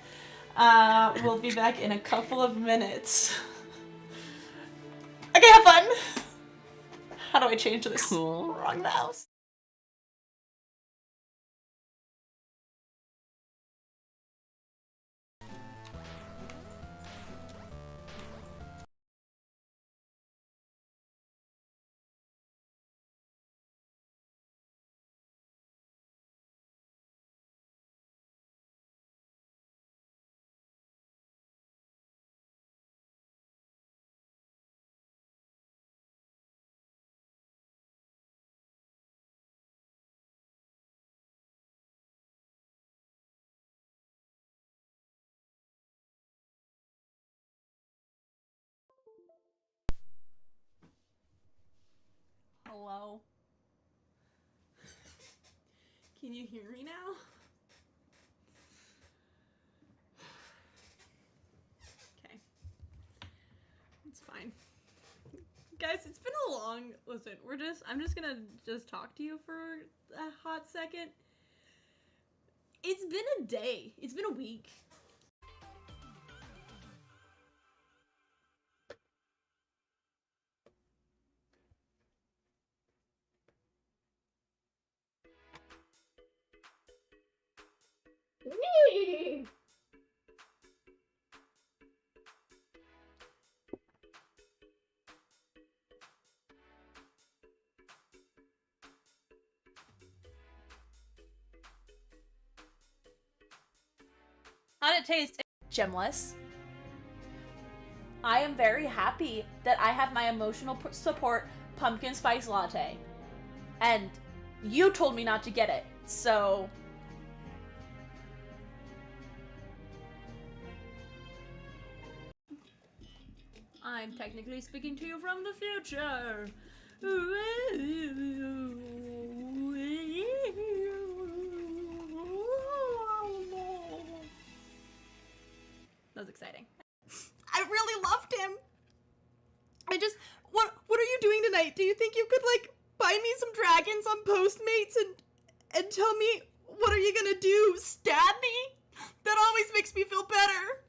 We'll be back in a couple of minutes. Okay, have fun. How do I change to this wrong mouse? Hello? Can you hear me now? Okay. It's fine. Guys, it's been a long... Listen, I'm just gonna talk to you for a hot second. It's been a day. It's been a week. How'd it taste? Gemless. I am very happy that I have my emotional support pumpkin spice latte. And you told me not to get it, so... I'm technically speaking to you from the future. That was exciting. I really loved him. What are you doing tonight? Do you think you could, like, buy me some dragons on Postmates and tell me what are you gonna do? Stab me? That always makes me feel better.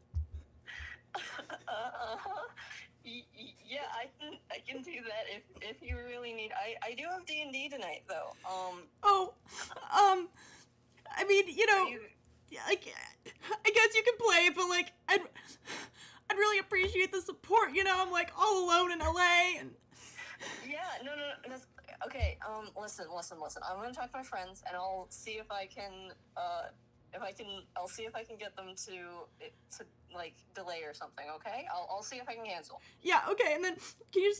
Yeah, I can do that if you really need. I do have D&D tonight though. I mean, you know, I guess you can play, but like, I'd really appreciate the support. You know, I'm like all alone in LA, and yeah, no, that's okay. Listen. I'm gonna talk to my friends, and I'll see if I can. I'll see if I can get them to like delay or something. Okay, I'll see if I can cancel. Yeah, okay, and then can you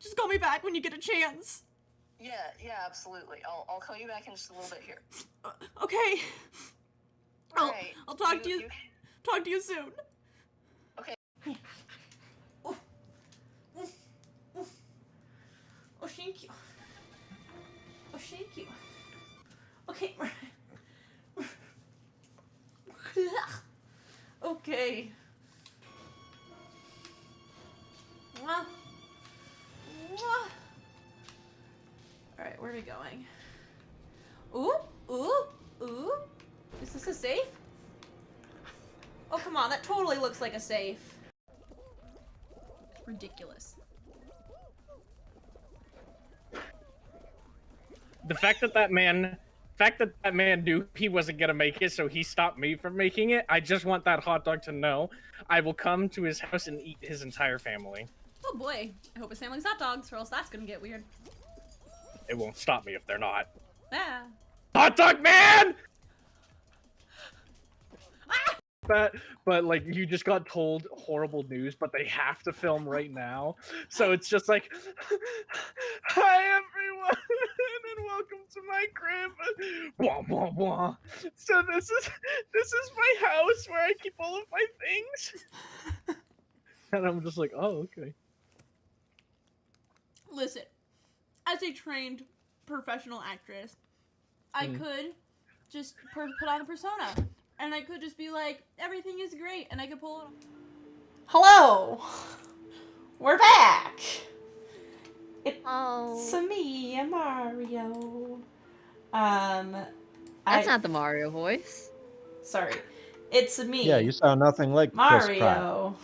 just call me back when you get a chance? Yeah, absolutely. I'll call you back in just a little bit here. Okay. Alright. I'll talk to you. Talk to you soon. Okay. Oh, thank you. Oh, thank you. Okay. Okay. Alright, where are we going? Ooh. Is this a safe? Oh, come on, that totally looks like a safe. Ridiculous. The fact that man knew he wasn't gonna make it, so he stopped me from making it. I just want that hot dog to know I will come to his house and eat his entire family. Oh boy, I hope his family's hot dogs, or else that's gonna get weird. It won't stop me if they're not. Ah. Hot dog man! Ah! But like you just got told horrible news, but they have to film right now, so it's just like, hi everyone, and welcome to my crib. Blah, blah, blah. So this is my house where I keep all of my things, and I'm just like, oh okay. Listen, as a trained professional actress, I could just put on a persona. And I could just be like, everything is great, and I could pull it off. Hello! We're back! It's me, Mario. That's not the Mario voice. Sorry. It's me. Yeah, you sound nothing like Chris Pratt. Mario.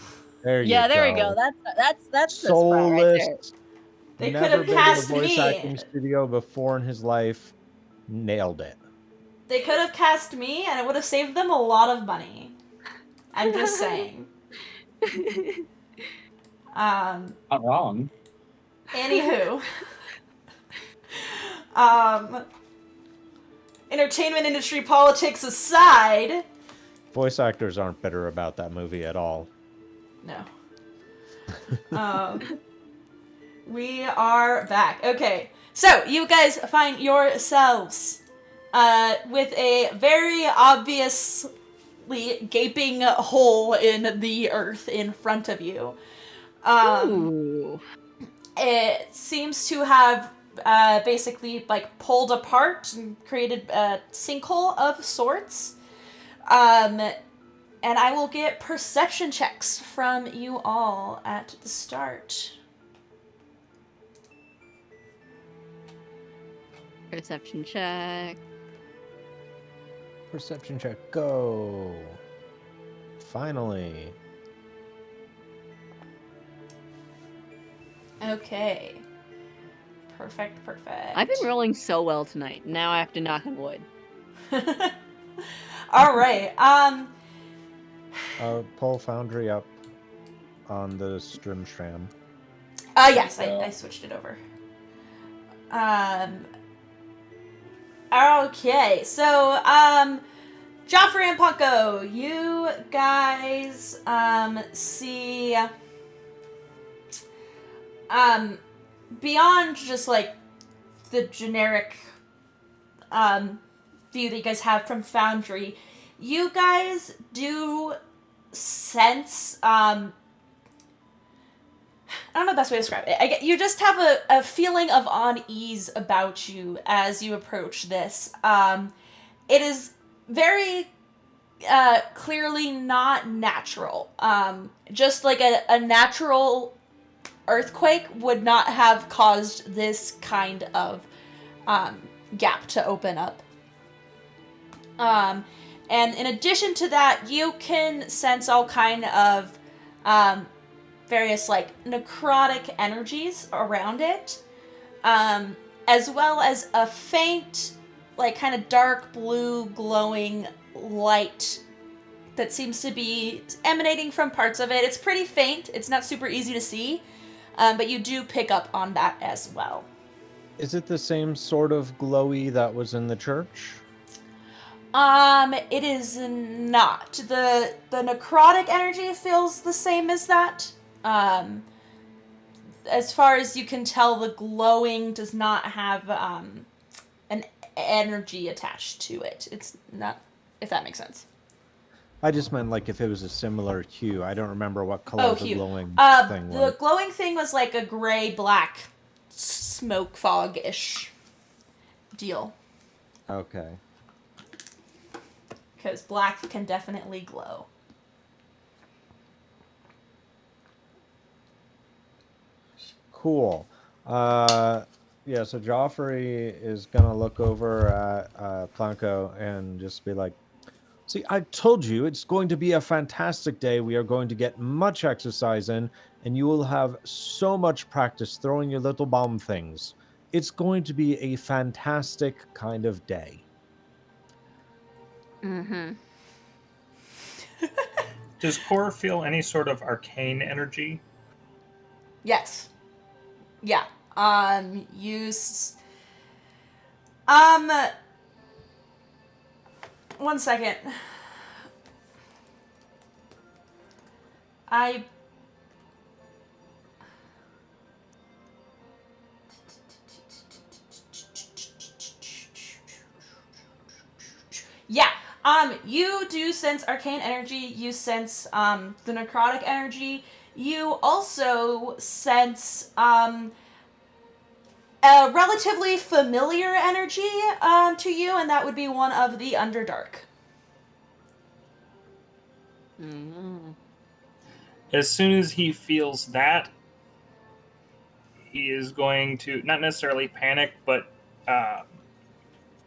There you Yeah, go. there we go. That's Chris Pratt right Soulless. there. They could Never have been in a cast voice me. acting studio before in his life. Nailed it. They could have cast me, and it would have saved them a lot of money. I'm just saying. Not wrong. Anywho. Entertainment industry politics aside. Voice actors aren't bitter about that movie at all. No. We are back. Okay. So, you guys find yourselves with a very obviously gaping hole in the earth in front of you. Ooh. It seems to have basically like pulled apart and created a sinkhole of sorts. And I will get perception checks from you all at the start. Perception check. Perception check, go. Finally. Okay. Perfect. I've been rolling so well tonight. Now I have to knock on wood. All right. Pull Foundry up on the Strimstram. Yes, I switched it over. Okay, so, Joffrey and Punko, you guys, see, beyond just, like, the generic, view that you guys have from Foundry, you guys do sense, I don't know the best way to describe it. You just have a feeling of unease about you as you approach this. It is very clearly not natural. Just like a natural earthquake would not have caused this kind of gap to open up. And in addition to that, you can sense all kind of various like necrotic energies around it, as well as a faint, like kind of dark blue glowing light that seems to be emanating from parts of it. It's pretty faint. It's not super easy to see, but you do pick up on that as well. Is it the same sort of glowy that was in the church? It is not. The necrotic energy feels the same as that. As far as you can tell, the glowing does not have an energy attached to it. It's not, if that makes sense. I just meant like if it was a similar hue. I don't remember what color the hue. glowing thing was. The glowing thing was like a gray-black smoke fog-ish deal. Okay. Because black can definitely glow. Cool. Yeah, so Joffrey is going to look over at Planko and just be like, see, I told you it's going to be a fantastic day. We are going to get much exercise in, and you will have so much practice throwing your little bomb things. It's going to be a fantastic kind of day. Mm-hmm. Does Core feel any sort of arcane energy? Yes. Yeah. One second. Yeah. You do sense arcane energy. You sense, the necrotic energy. You also sense, a relatively familiar energy, to you, and that would be one of the Underdark. Mm-hmm. As soon as he feels that, he is going to, not necessarily panic, but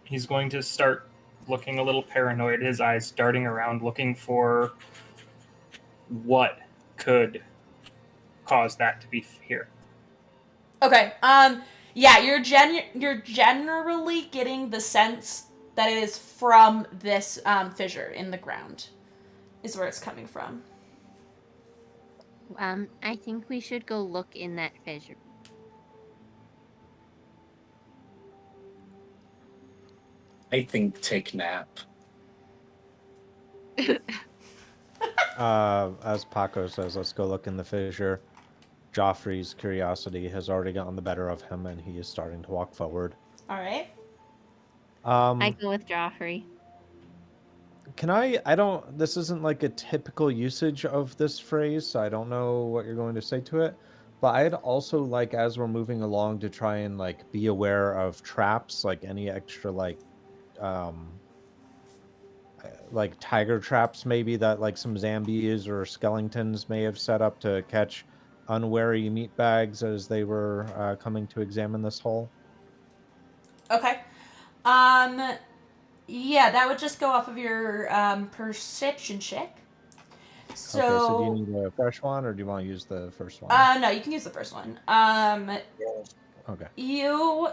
he's going to start looking a little paranoid, his eyes darting around, looking for what could cause that to be here. Okay. Yeah, you're generally getting the sense that it is from this fissure in the ground, is where it's coming from. I think we should go look in that fissure. I think take nap. As Paco says, let's go look in the fissure. Joffrey's curiosity has already gotten the better of him, and he is starting to walk forward. All right. I go with Joffrey. Can I don't, this isn't like a typical usage of this phrase, so I don't know what you're going to say to it, but I'd also like, as we're moving along, to try and like be aware of traps, like any extra like tiger traps maybe that like some zombies or skeletons may have set up to catch unwary meat bags as they were coming to examine this hole. Okay. Yeah, that would just go off of your perception check. So, Okay, so do you need a fresh one, or do you want to use the first one? No, you can use the first one. Okay. You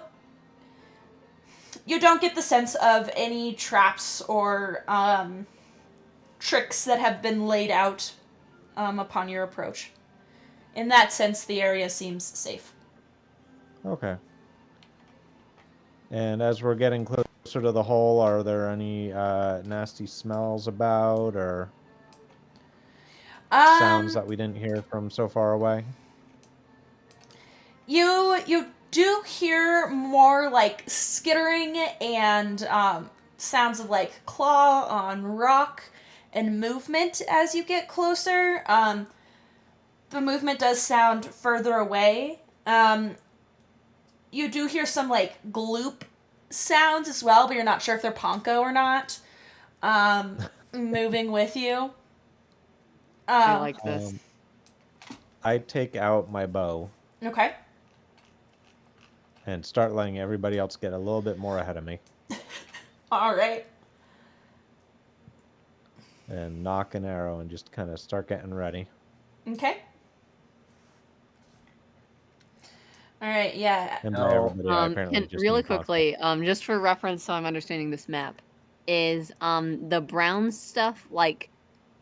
don't get the sense of any traps or tricks that have been laid out upon your approach. In that sense, the area seems safe. Okay. And as we're getting closer to the hole, are there any nasty smells about, or sounds that we didn't hear from so far away? You do hear more like skittering and sounds of like claw on rock and movement as you get closer. The movement does sound further away. You do hear some like gloop sounds as well, but you're not sure if they're Ponko or not. Moving with you. I like this. I take out my bow Okay. and start letting everybody else get a little bit more ahead of me. All right. And knock an arrow and just kind of start getting ready. Okay. All right, yeah. And by everybody, I apparently And just really mean Paco. quickly, just for reference, so I'm understanding this map, is the brown stuff like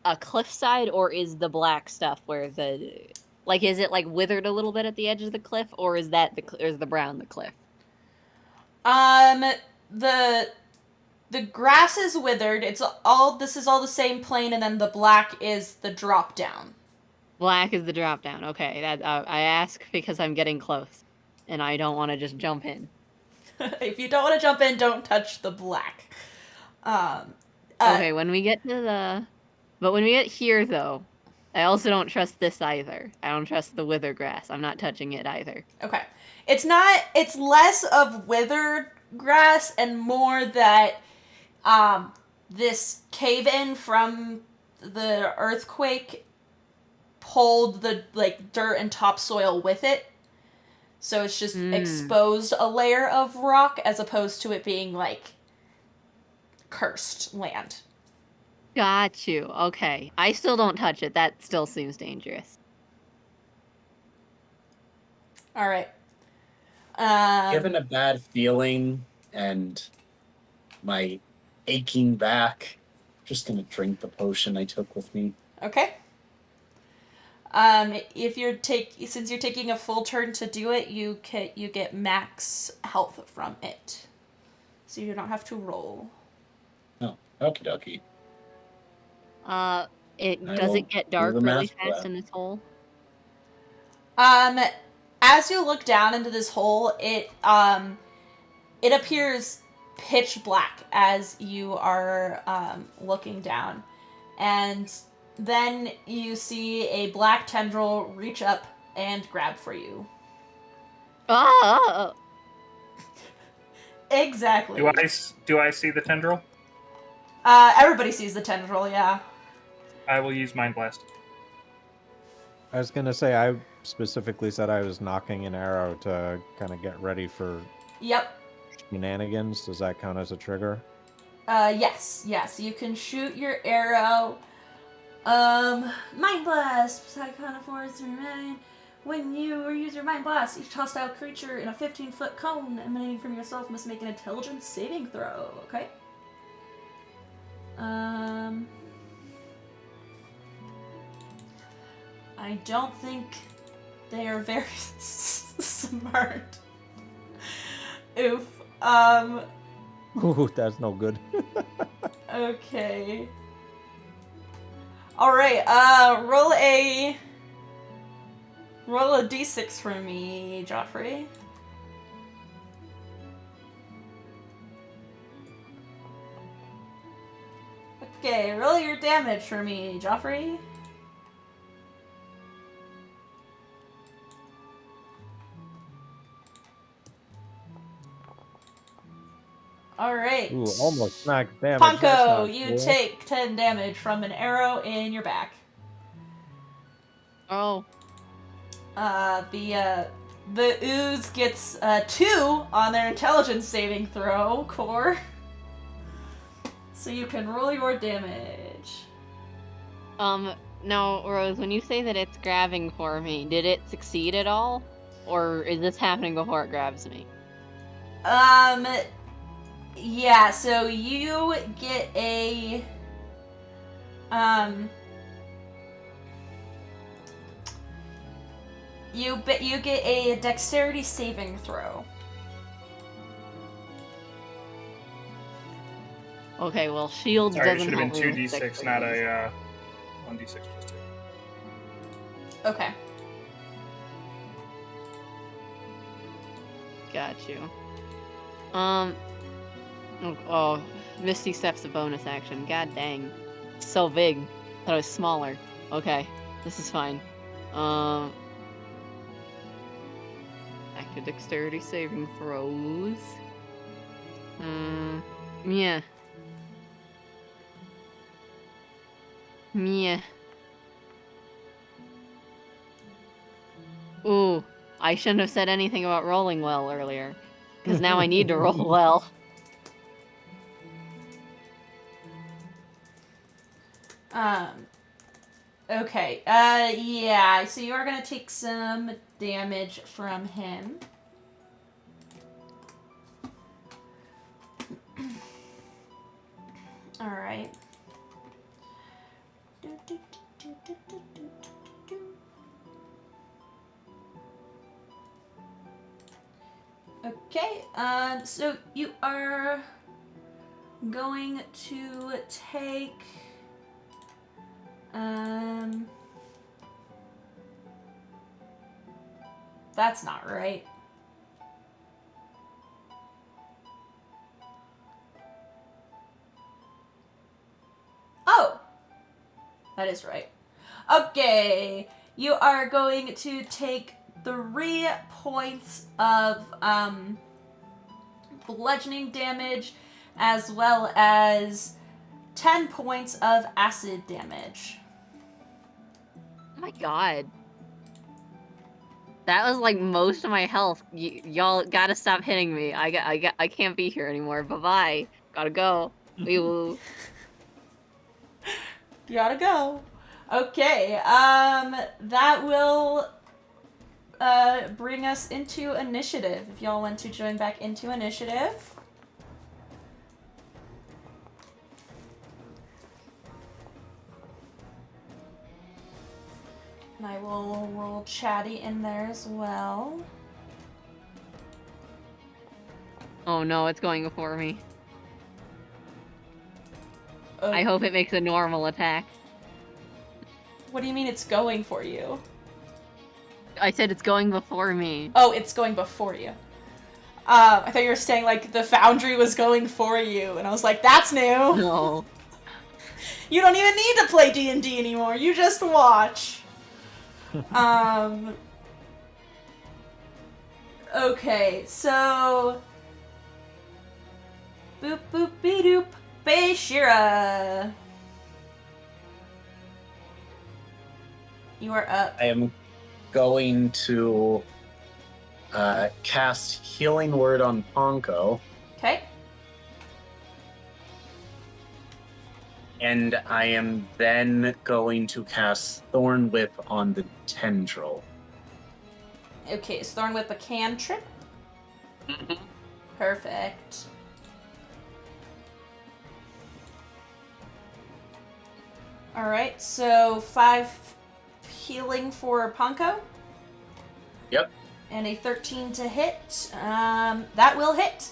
a cliffside, or is the black stuff where the like, is it like withered a little bit at the edge of the cliff, or is that is the brown the cliff? The grass is withered. This is all the same plane, and then the black is the drop down. Black is the drop down. Okay, that I ask because I'm getting close, and I don't want to just jump in. If you don't want to jump in, don't touch the black. Okay, when we get to but when we get here though, I also don't trust this either. I don't trust the wither grass. I'm not touching it either. Okay. It's less of withered grass and more that this cave-in from the earthquake pulled the like dirt and topsoil with it. So it's just exposed a layer of rock as opposed to it being like cursed land. Got you. Okay. I still don't touch it. That still seems dangerous. All right. Given a bad feeling and my aching back, I'm just gonna drink the potion I took with me. Okay. If since you're taking a full turn to do it, you get max health from it, so you don't have to roll. Oh, okie dokie. Does it get dark do the really math for fast that. in this hole? As you look down into this hole, it appears pitch black as you are looking down, and then you see a black tendril reach up and grab for you. Oh! Exactly. Do I see the tendril? Everybody sees the tendril, yeah. I will use Mind Blast. I was going to say, I specifically said I was knocking an arrow to kind of get ready for Yep. shenanigans, does that count as a trigger? Yes, you can shoot your arrow. Mind Blast! Psychon force remain. When you use your Mind Blast, each hostile creature in a 15-foot cone emanating from yourself must make an intelligence saving throw, okay? I don't think they are very smart. Oof. Ooh, that's no good. Okay. Alright, roll a d6 for me, Joffrey. Okay, roll your damage for me, Joffrey. Alright. Ooh, almost max damage. That's Panko, not you cool. take 10 damage from an arrow in your back. Oh. The ooze gets 2 on their intelligence saving throw, core. So you can roll your damage. Now, Rose, when you say that it's grabbing for me, did it succeed at all? Or is this happening before it grabs me? Yeah, so you get a, you get a dexterity saving throw. Okay, well, shields Sorry, it doesn't should have help been me with 2d6, not dexterity. a 1d6 plus 2. Okay. Got you. Oh, Misty Steps a bonus action. God dang. It's so big. Thought it was smaller. Okay, this is fine. Active dexterity saving throws. Yeah. Yeah. Ooh, I shouldn't have said anything about rolling well earlier. Because now I need to roll well. Okay, yeah, so you are gonna take some damage from him. Alright. Okay, so you are going to take, that's not right. Oh! That is right. Okay, you are going to take 3 points of bludgeoning damage as well as 10 points of acid damage. Oh my god. That was like most of my health. Y'all gotta stop hitting me. I can't be here anymore. Bye-bye. Gotta go. Wee-woo. Gotta go. Okay, that will bring us into initiative. If y'all want to join back into initiative. And I will roll Chatty in there as well. Oh no, it's going before me. Oh, I hope it makes a normal attack. what do you mean it's going for you? I said it's going before me. Oh, it's going before you. I thought you were saying, like, the Foundry was going for you, and I was like, that's new! No. You don't even need to play D&D anymore, you just watch! Okay, so... Boop boop be doop, Fissure! You are up. I am going to cast Healing Word on Ponko. Okay. And I am then going to cast Thorn Whip on the tendril. Okay, is Thorn Whip a cantrip? Perfect. Alright, so 5 healing for Ponko. Yep. And a 13 to hit. That will hit.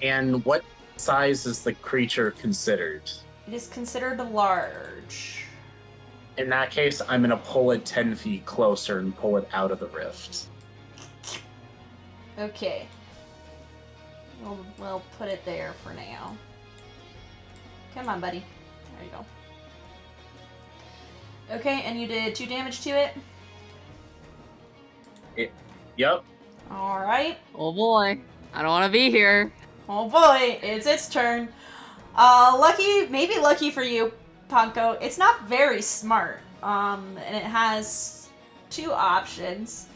And what size is the creature considered? It is considered large. In that case, I'm going to pull it 10 feet closer and pull it out of the rift. Okay. We'll put it there for now. Come on, buddy. There you go. Okay, and you did 2 damage to it? Yep. Alright. Oh boy. I don't want to be here. Oh boy, it's its turn. Maybe lucky for you, Ponko. It's not very smart. And it has 2 options.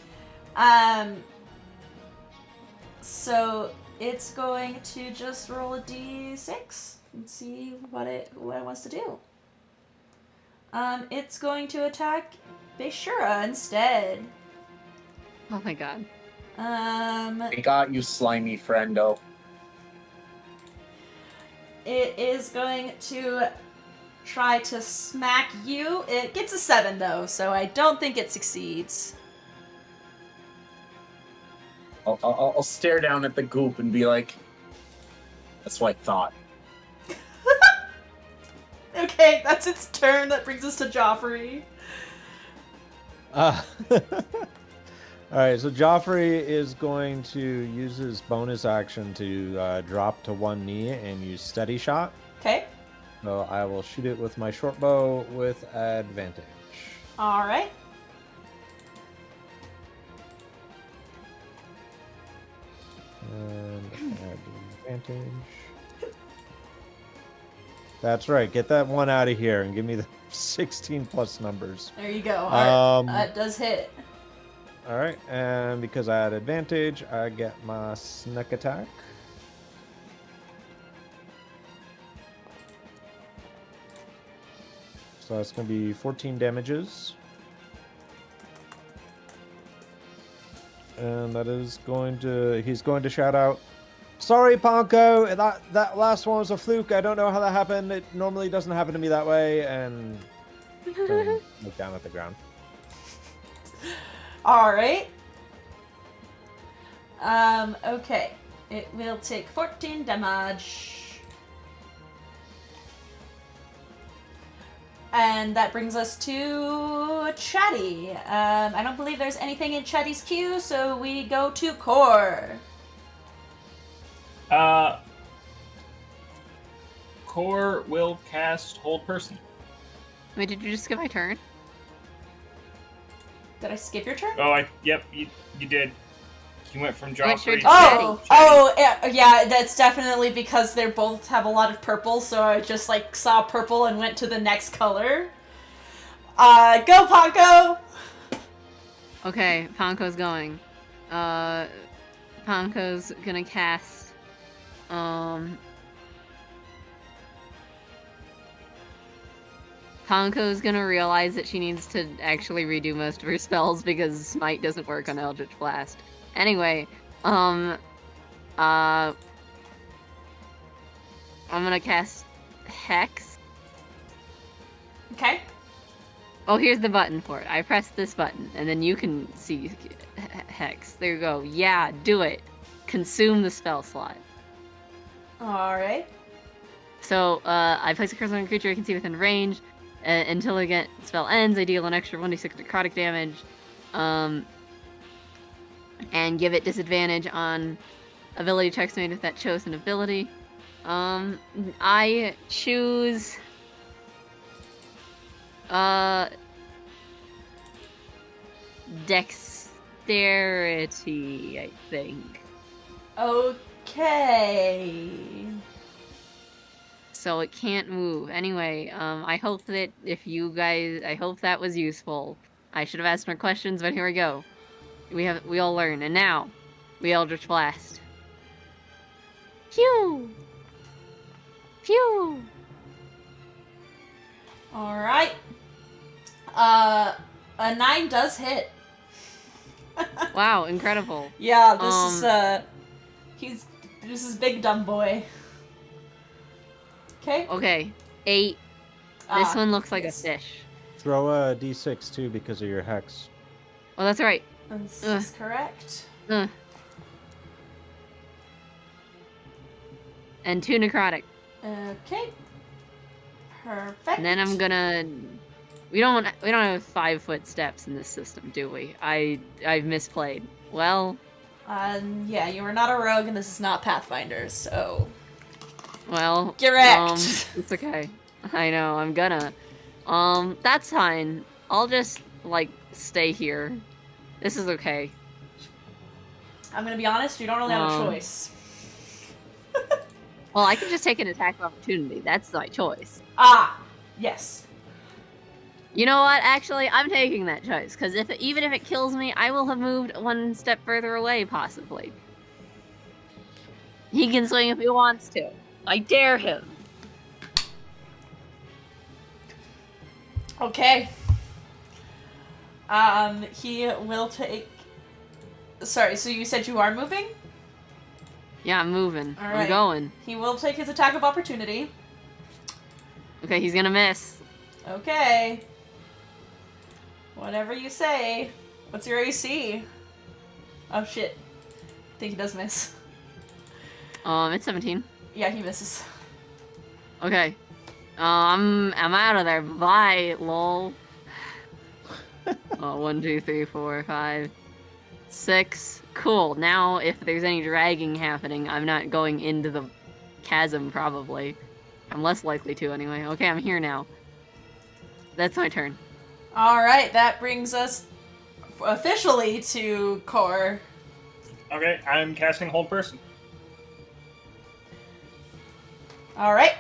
So it's going to just roll a d6 and see what it wants to do. It's going to attack Fissure instead. Oh my god. I got you, slimy friendo. It is going to try to smack you. It gets a 7 though, so I don't think it succeeds. I'll stare down at the goop and be like, that's what I thought. Okay, that's its turn. That brings us to Joffrey. Alright, so Joffrey is going to use his bonus action to drop to one knee and use steady shot. Okay. So I will shoot it with my short bow with advantage. Alright. And add advantage. That's right. Get that one out of here and give me the 16 plus numbers. There you go. Alright. It does hit. Alright, and because I had advantage, I get my sneak attack. So that's going to be 14 damages. And that is he's going to shout out, "Sorry, Ponko, that last one was a fluke. I don't know how that happened. It normally doesn't happen to me that way." And look down at the ground. Alright. Okay. It will take 14 damage. And that brings us to Chatty. I don't believe there's anything in Chatty's queue, so we go to Core. Core will cast Hold Person. Wait, did you just skip my turn? Did I skip your turn? Oh, you did. You went from Went straight Joffrey. to Oh, yeah, that's definitely because they both have a lot of purple, so I just, saw purple and went to the next color. Go, Ponko! Okay, Ponko's going. Ponko's gonna cast, Ponko's gonna realize that she needs to actually redo most of her spells because Smite doesn't work on Eldritch Blast. Anyway, I'm gonna cast Hex. Okay. Oh, here's the button for it. I press this button, and then you can see Hex. There you go. Yeah, do it. Consume the spell slot. Alright. So, I place a cursor on a creature I can see within range. Until the spell ends, I deal an extra 1d6 necrotic damage. And give it disadvantage on ability checks made with that chosen ability. I choose... Dexterity, I think. Okay. So it can't move. Anyway, I hope that I hope that was useful. I should have asked more questions, but here we go. We all learn, and now we Eldritch Blast. Phew! Phew! All right. A 9 does hit. Wow, incredible. Yeah, this is big dumb boy. Okay. Okay, 8. This one looks like a fish. Throw a d6 too because of your hex. Oh, that's right. This is correct. And 2 necrotic. Okay. Perfect. And then I'm gonna. We don't have 5-foot steps in this system, do we? I've misplayed. Well. Yeah, you are not a rogue, and this is not Pathfinder, so. Well. Correct. It's okay. I know. I'm gonna. That's fine. I'll just stay here. This is okay. I'm gonna be honest. You don't really have a choice. Well, I can just take an attack of opportunity. That's my choice. Yes. You know what? Actually, I'm taking that choice because even if it kills me, I will have moved 1 step further away, possibly. He can swing if he wants to. I dare him. Okay. He will take. Sorry. So you said you are moving? Yeah, I'm moving. All I'm right. going. He will take his attack of opportunity. Okay, he's gonna miss. Okay. Whatever you say. What's your AC? Oh shit. I think he does miss. It's 17. Yeah, he misses. Okay. I'm out of there. Bye, lol. 1, 2, 3, 4, 5, 6. Cool. Now, if there's any dragging happening, I'm not going into the chasm, probably. I'm less likely to, anyway. Okay, I'm here now. That's my turn. Alright, that brings us officially to Core. Okay, I'm casting Hold Person. Alright.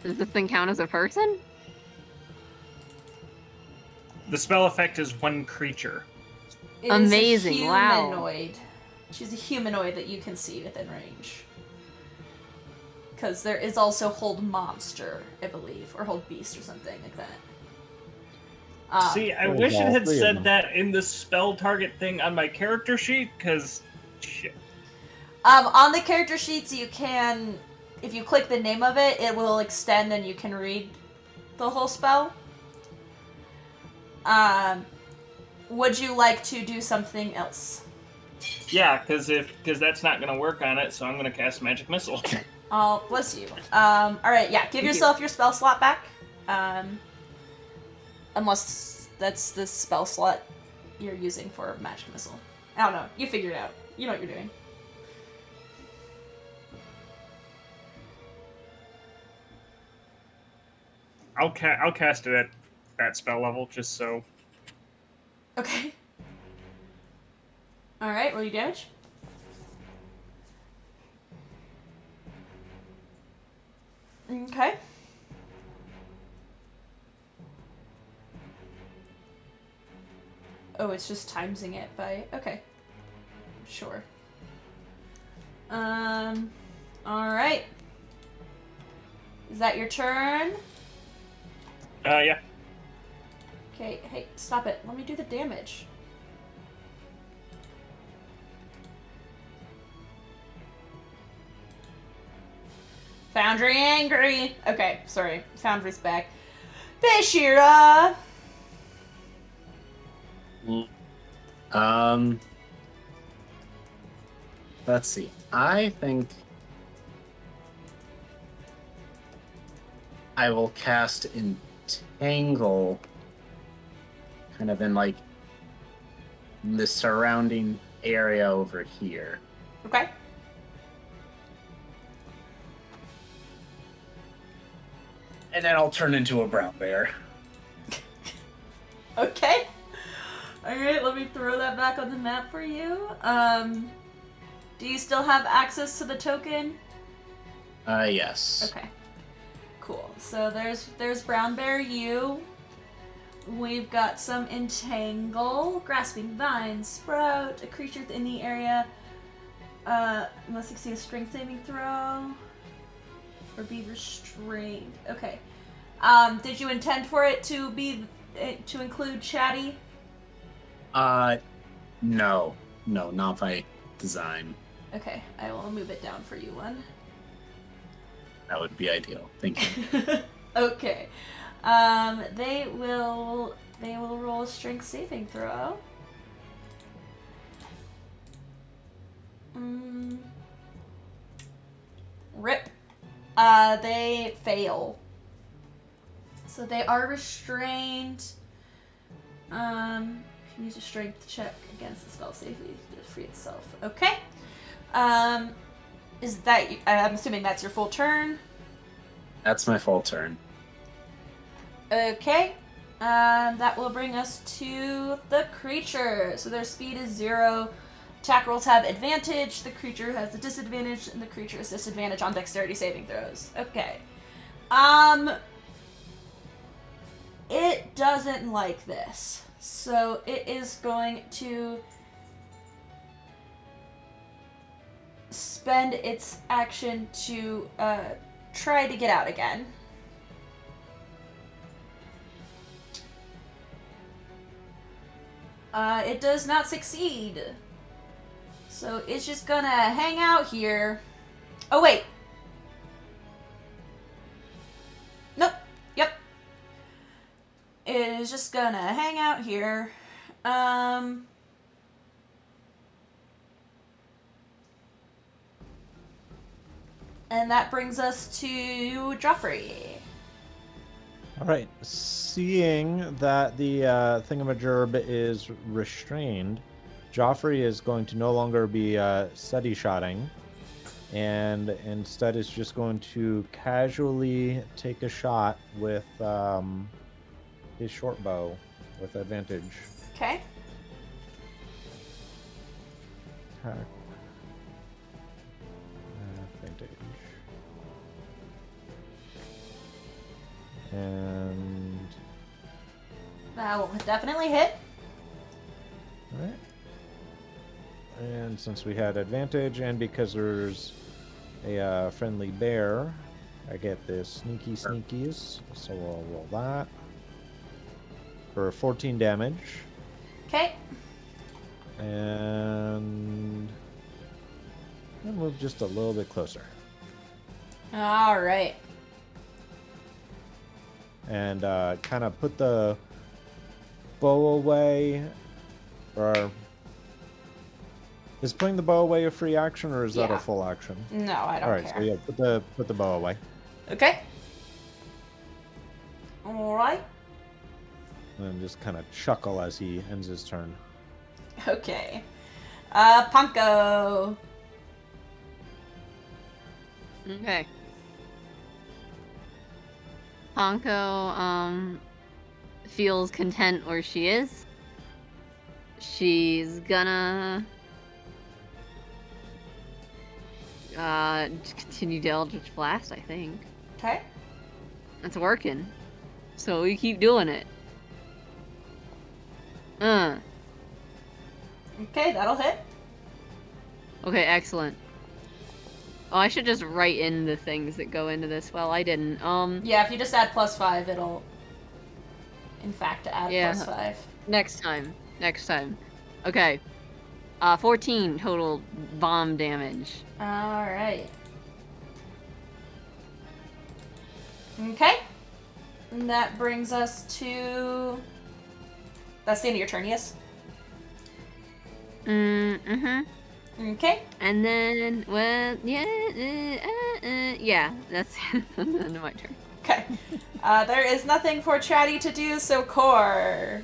Does this thing count as a person? The spell effect is 1 creature. It Amazing, is a wow. humanoid. She's a humanoid that you can see within range. Because there is also Hold Monster, I believe, or Hold Beast or something like that. See, I There's wish it all had 3 of said them. that in the spell target thing on my character sheet, because shit. On the character sheets, you can, if you click the name of it, it will extend and you can read the whole spell. Would you like to do something else? Yeah, because that's not gonna work on it, so I'm gonna cast Magic Missile. Oh, bless you. Alright, yeah, give yourself your spell slot back. Unless that's the spell slot you're using for Magic Missile. I don't know. You figure it out. You know what you're doing. I'll cast it at that spell level, just so. Okay. Alright, roll your damage. Okay. Oh, it's just timesing it by... Okay. Sure. Alright. Is that your turn? Yeah. Okay, hey, stop it. Let me do the damage. Foundry angry. Okay, sorry. Foundry's back. Fissure! Let's see. I think I will cast Entangle kind of in like the surrounding area over here. Okay. And then I'll turn into a brown bear. Okay. Alright, let me throw that back on the map for you. Do you still have access to the token? Yes. Okay. Cool. So there's Brown Bear U. We've got some Entangle, Grasping Vine, Sprout, a creature in the area must succeed a strength saving throw or be restrained. Okay. Did you intend for it to include Chatty? No, not by design. Okay, I will move it down for you one. That would be ideal. Thank you. Okay. They will roll a strength saving throw. Rip. They fail. So they are restrained. Can use a strength check against the spell safely to free itself. Okay. Is that? I'm assuming that's your full turn. That's my full turn. Okay. That will bring us to the creature. So their speed is 0. Attack rolls have advantage. The creature has a disadvantage, and the creature has disadvantage on dexterity saving throws. Okay. It doesn't like this. So it is going to spend its action to try to get out again. It does not succeed. So it's just gonna hang out here. Oh, wait. Nope. Yep. It is just gonna hang out here. And that brings us to Joffrey. All right. Seeing that the thingamajigger is restrained, Joffrey is going to no longer be steady shotting, and instead is just going to casually take a shot with his short bow with advantage. Okay. Attack. Advantage. And That will definitely hit. alright. And since we had advantage, and because there's a friendly bear, I get the sneakies. So we'll roll that for 14 damage. Okay. And I'll move just a little bit closer. All right. And kind of put the bow away. Or is putting the bow away a free action, or is that Yeah. a full action? No, I don't All right, care. so yeah, put the bow away. Okay. All right. And just kind of chuckle as he ends his turn. Okay. Punko. Okay. Honko, feels content where she is. She's gonna continue to Eldritch Blast, I think. Okay. It's working. So we keep doing it. Okay, that'll hit. Okay, excellent. Oh, I should just write in the things that go into this. Well, I didn't. Yeah, if you just add +5, it'll, in fact, add Yeah. +5. Next time. Okay. 14 total bomb damage. All right. Okay. And that brings us to... That's the end of your turn, yes? Mm-hmm. Okay. And then, well, yeah, that's the end of my turn. Okay. There is nothing for Chatty to do, so Core.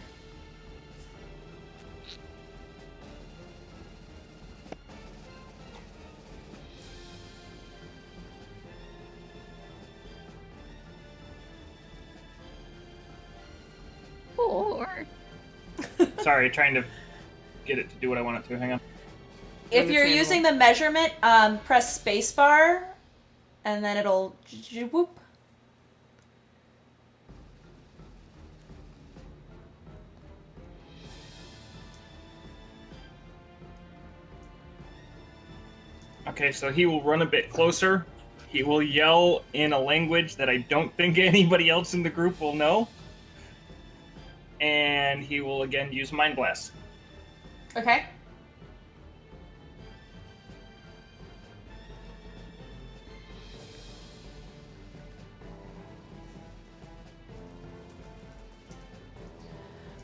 Four. Sorry, trying to get it to do what I want it to. Hang on. If you're Understandable. using the measurement, press spacebar, and then it'll whoop. Okay, so he will run a bit closer. He will yell in a language that I don't think anybody else in the group will know. And he will again use Mind Blast. Okay.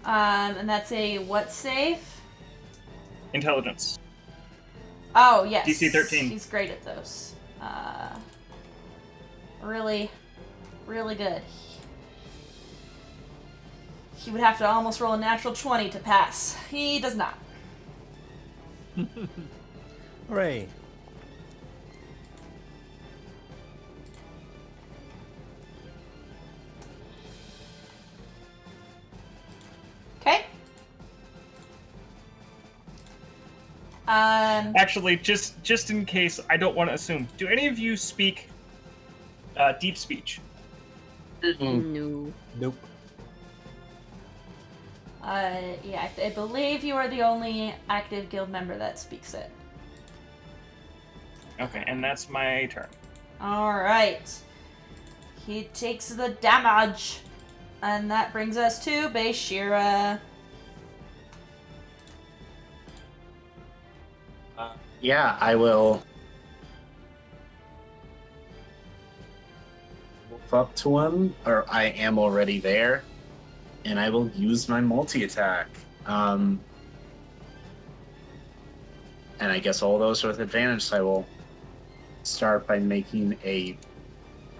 And that's a what save? Intelligence. Oh, yes. DC 13. He's great at those. Really, really good. He would have to almost roll a natural 20 to pass. He does not. Hooray. Okay. Actually, just in case, I don't want to assume. Do any of you speak deep speech? No. Nope. Yeah, I believe you are the only active guild member that speaks it. Okay, and that's my turn. Alright. He takes the damage. And that brings us to Beishira. Yeah, I will move up to him, or I am already there, and I will use my multi-attack. And I guess all those with advantage, so I will start by making a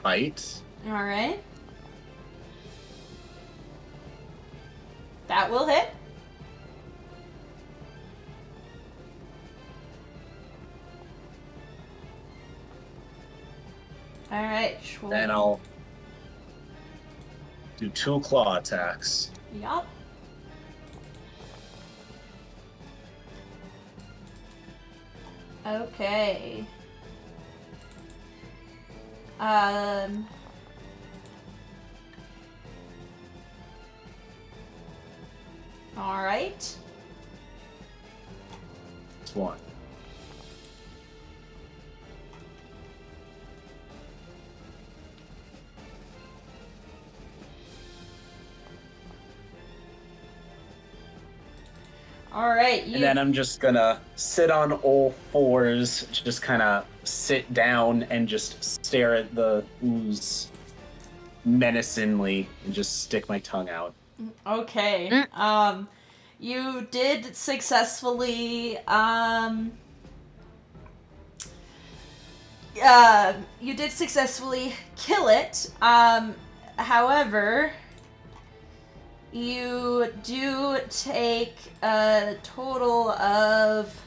bite. Alright. That will hit. Alright. Then I'll do 2 claw attacks. Yup. Okay. Alright. It's 1. Alright, And then I'm just gonna sit on all fours, just kind of sit down and just stare at the ooze menacingly and just stick my tongue out. Okay. You did successfully, kill it. However, you do take a total of,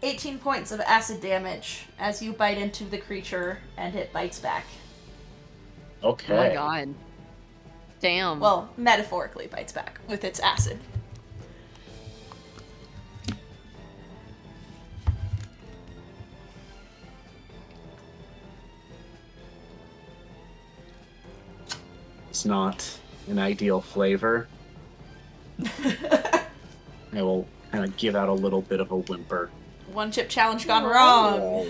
18 points of acid damage as you bite into the creature and it bites back. Okay. Oh my god. Damn. Well, metaphorically bites back with its acid. It's not an ideal flavor. I will kind of give out a little bit of a whimper. One chip challenge gone wrong.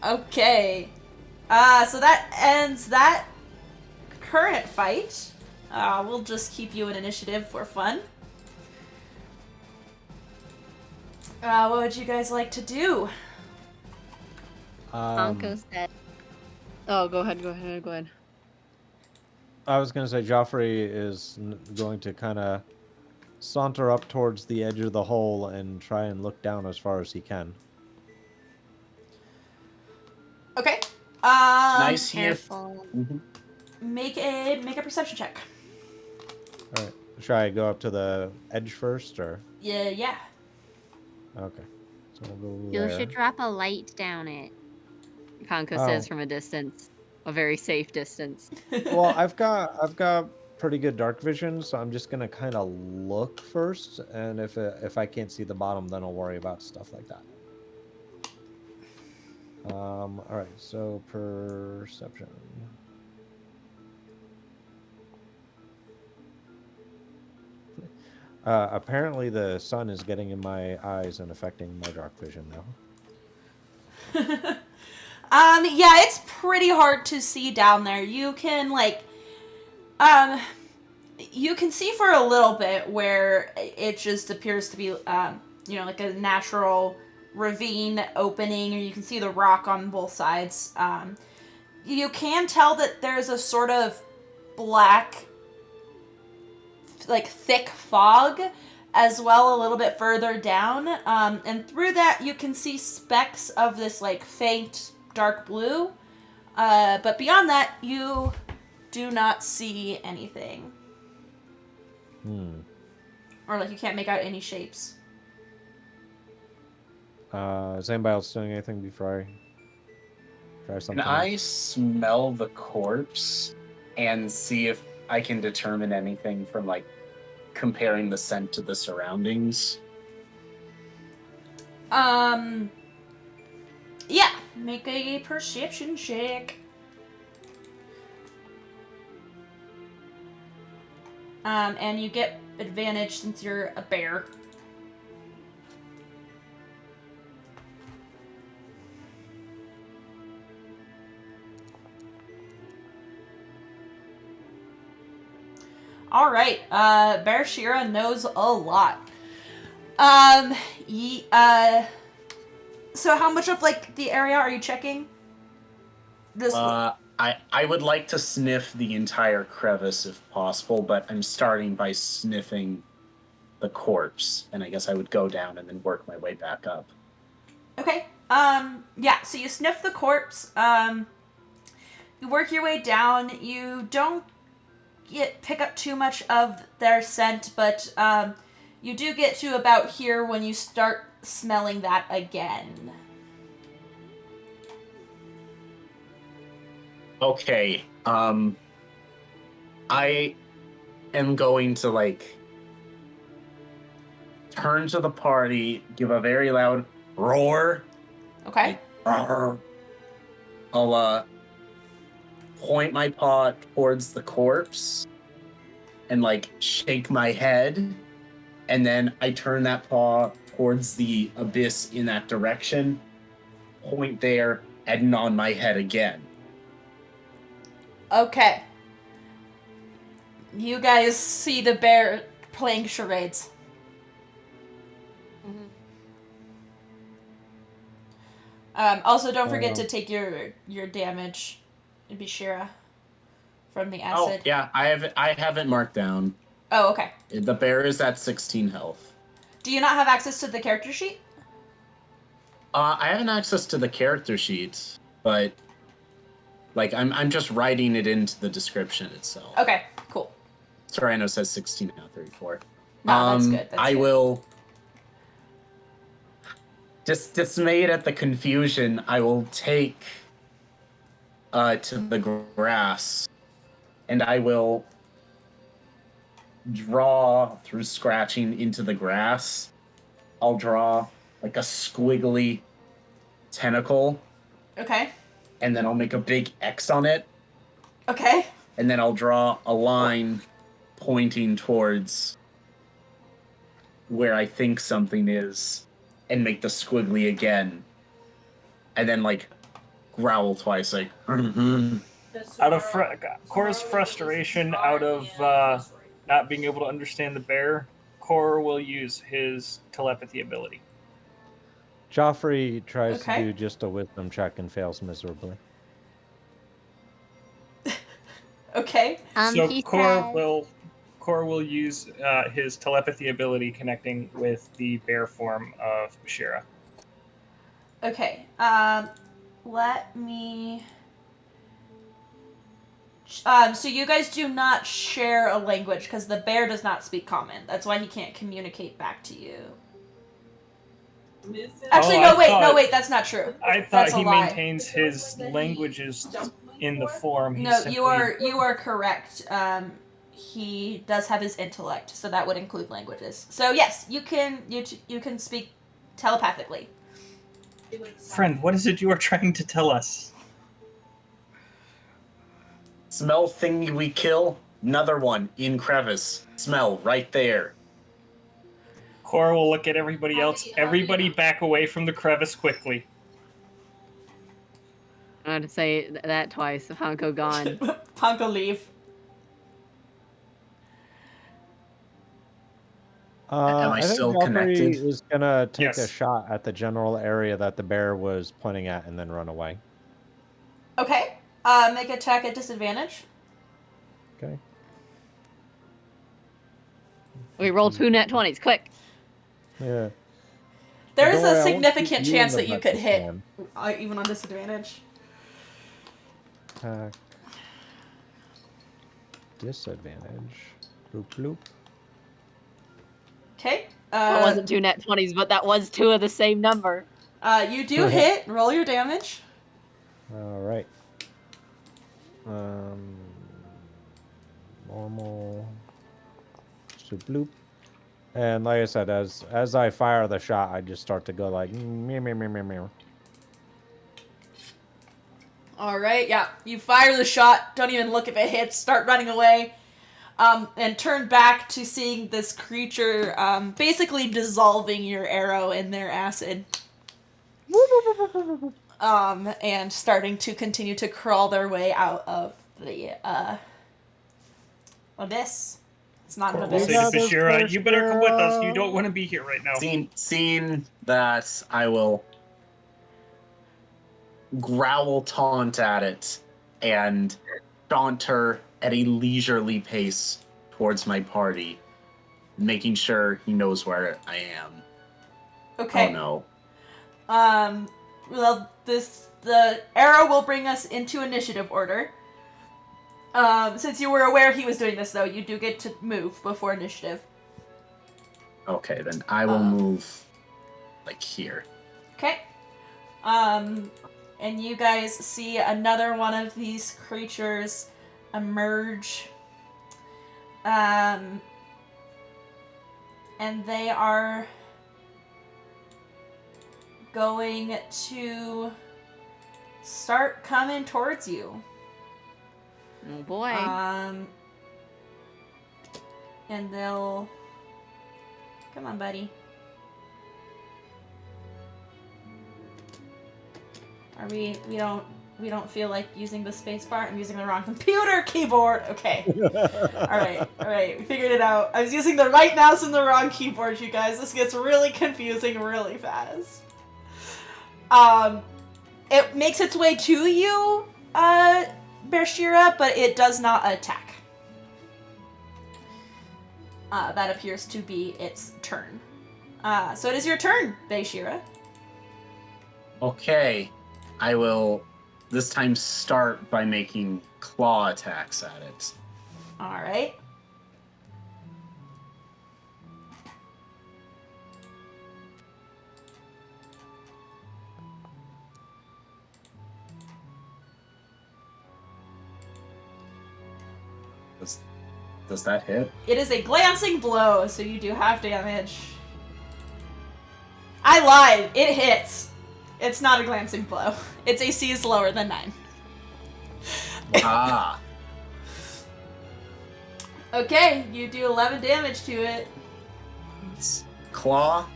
Okay. So that ends that current fight. We'll just keep you in initiative for fun. What would you guys like to do? Anko said. Oh, go ahead. I was going to say Joffrey is going to kind of saunter up towards the edge of the hole and try and look down as far as he can. Okay. Nice here. Careful. Make a perception check. All right. Should I go up to the edge first, or? Yeah. Okay. So we'll go You there. should drop a light down it. Kanko Oh. says from a distance. A very safe distance. Well, I've got pretty good dark vision, so I'm just gonna kind of look first, and if I can't see the bottom, then I'll worry about stuff like that. All right. So perception. Apparently the sun is getting in my eyes and affecting my dark vision now. Yeah, it's pretty hard to see down there. You can, you can see for a little bit where it just appears to be, like a natural ravine opening, or you can see the rock on both sides. You can tell that there's a sort of black, thick fog as well a little bit further down. And through that, you can see specks of this, faint dark blue. But beyond that, you do not see anything. Or, you can't make out any shapes. Is anybody else doing anything before I try something Can I else? smell the corpse and see if I can determine anything from, comparing the scent to the surroundings? Yeah. Make a perception check. And you get advantage since you're a bear. All right. Bear Shira knows a lot. So how much of the area are you checking? Just I would like to sniff the entire crevice if possible, but I'm starting by sniffing the corpse, and I guess I would go down and then work my way back up. Okay. Yeah, so you sniff the corpse. You work your way down. You don't pick up too much of their scent, but you do get to about here when you start smelling that again. Okay, I am going to, turn to the party, give a very loud roar. Okay. I'll, point my paw towards the corpse and, shake my head, and then I turn that paw towards the abyss in that direction, point there, and nod my head again. Okay. You guys see the bear playing charades. Also, don't forget to take your damage, Bishira, from the acid. Oh, yeah, I have it marked down. Oh, okay. The bear is at 16 health. Do you not have access to the character sheet? I have access to the character sheet, but I'm just writing it into the description itself. Okay, cool. Sorry, I know it says 16 now, 34. No, that's good. I will. Just dismayed at the confusion, I will take to the grass, and I will draw through scratching into the grass. I'll draw a squiggly tentacle. Okay. And then I'll make a big X on it. Okay. And then I'll draw a line pointing towards where I think something is, and make the squiggly again. And then, growl twice, Out of Cora's frustration, out of not being able to understand the bear, Cora will use his telepathy ability. Joffrey tries to do just a wisdom check and fails miserably. Okay. So Cora will use his telepathy ability connecting with the bear form of Bashira. Okay. Let me. So you guys do not share a language because the bear does not speak common. That's why he can't communicate back to you. Actually, no, wait, that's not true. I thought he maintains his languages in the form. No, you are correct. He does have his intellect, so that would include languages. So yes, you can speak telepathically. Friend, what is it you are trying to tell us? Smell thingy we kill. Another one in crevice. Smell right there. Cora will look at everybody else. Everybody back away from the crevice quickly. I had to say that twice. Hanko gone. Ponko leave. I think still Valkyrie connected? is gonna take a Yes. shot at the general area that the bear was pointing at and then run away. Okay. Make attack at disadvantage. Okay. We roll 2 nat 20s, quick. Yeah. There is Don't worry, a I won't significant shoot you in chance the that you butt could this hit, time. even on disadvantage. Attack. Disadvantage. Bloop bloop. Okay. That wasn't 2 nat 20s, but that was 2 of the same number. You do hit. Roll your damage. All right. Normal. So bloop. And like I said, as I fire the shot, I just start to go like meow meow meow meow meow. All right. Yeah. You fire the shot. Don't even look if it hits. Start running away. And turn back to seeing this creature basically dissolving your arrow in their acid. And starting to continue to crawl their way out of the abyss. It's not an Cora will abyss. say to Fissure, you better come with us. You don't want to be here right now. Seeing that, I will growl taunt at it and saunter at a leisurely pace towards my party, making sure he knows where I am. Okay. Oh no. Well, the arrow will bring us into initiative order. Since you were aware he was doing this, though, you do get to move before initiative. Okay, then I will move, like, here. Okay. And you guys see another one of these creatures emerge. And they are going to start coming towards you. Oh boy. And they'll... Come on, buddy. We don't feel like using the space bar. I'm using the wrong computer keyboard. Okay. Alright. We figured it out. I was using the right mouse and the wrong keyboard, you guys. This gets really confusing really fast. It makes its way to you, Bershira, but it does not attack. That appears to be its turn. So it is your turn, Bershira. Okay. I will this time start by making claw attacks at it. Alright. Does that hit? It is a glancing blow, so you do have damage. I lied. It hits. It's not a glancing blow. Its AC is lower than 9. Ah. Okay, you do 11 damage to it. It's claw.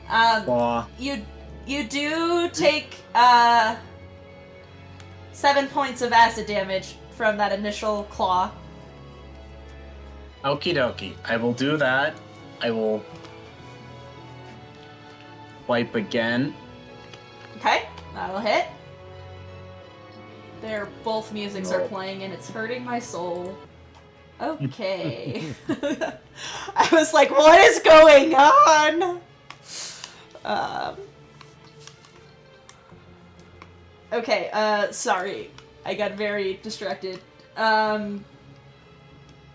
Claw. You do take 7 points of acid damage from that initial claw. Okie dokie. I will do that. I will wipe again. Okay, that'll hit. Both musics are No. playing and it's hurting my soul. Okay. I was like, what is going on? Okay, sorry. I got very distracted.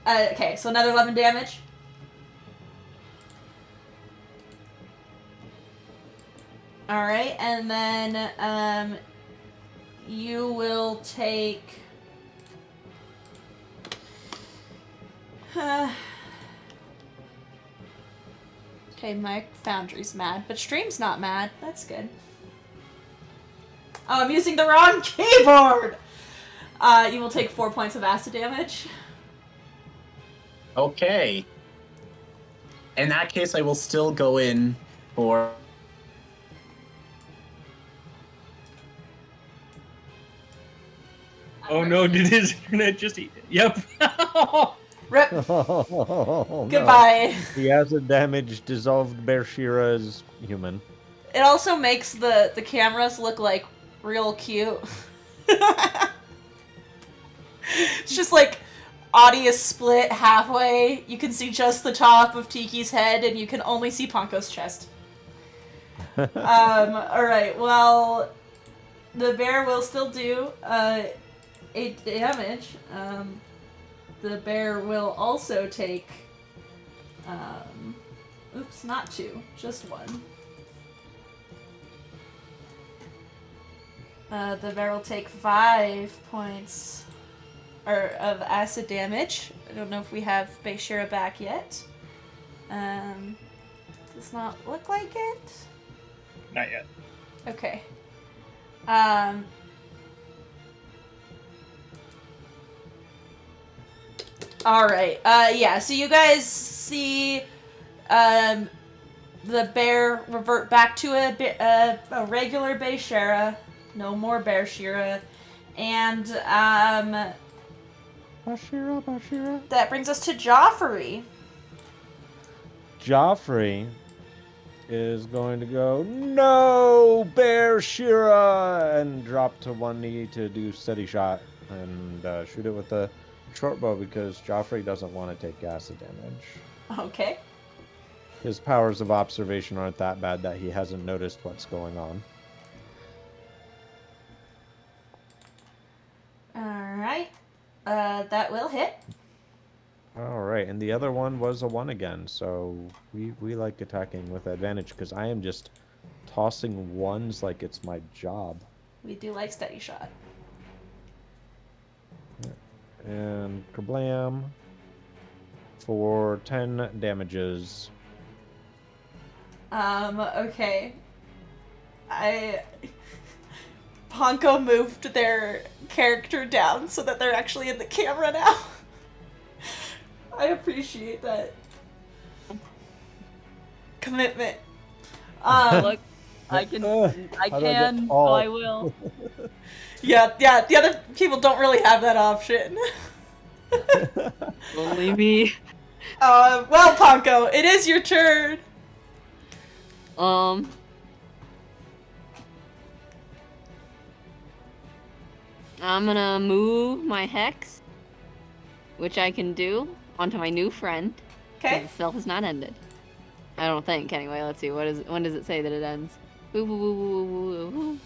Okay, so another 11 damage. Alright, and then, you will take... Okay, my Foundry's mad, but Stream's not mad. That's good. Oh, I'm using the wrong keyboard! You will take 4 points of acid damage. Okay. In that case, I will still go in for... Oh no, did his internet just eat? Yep. Rip. Oh, no. Goodbye. The acid damage dissolved Bear Shira's human. It also makes the cameras look like real cute. It's just like audio split halfway. You can see just the top of Tiki's head, and you can only see Ponko's chest. Alright, well, the bear will still do 8 damage. The bear will also take oops, not 2, just 1. The bear will take 5 points of acid damage. I don't know if we have Fissure back yet. Does not look like it. Not yet. Okay. Alright. Yeah, so you guys see the bear revert back to a regular Fissure. No more Bear Shira. And Bashira. that brings us to Joffrey. Joffrey is going to go, no, Bear Shira, and drop to one knee to do steady shot and shoot it with a short bow because Joffrey doesn't want to take acid damage. Okay. His powers of observation aren't that bad that he hasn't noticed what's going on. Alright. That will hit. Alright, and the other one was a 1 again, so we like attacking with advantage because I am just tossing ones like it's my job. We do like steady shot. And kablam for 10 damages. Okay. Ponko moved their character down so that they're actually in the camera now. I appreciate that commitment. Look, I can, so I will. Yeah, the other people don't really have that option. Only me. Well, Ponko, it is your turn. I'm gonna move my hex, which I can do, onto my new friend. Okay. The spell has not ended. I don't think, anyway. Let's see. When does it say that it ends? Woo, woo, woo, woo, woo, woo.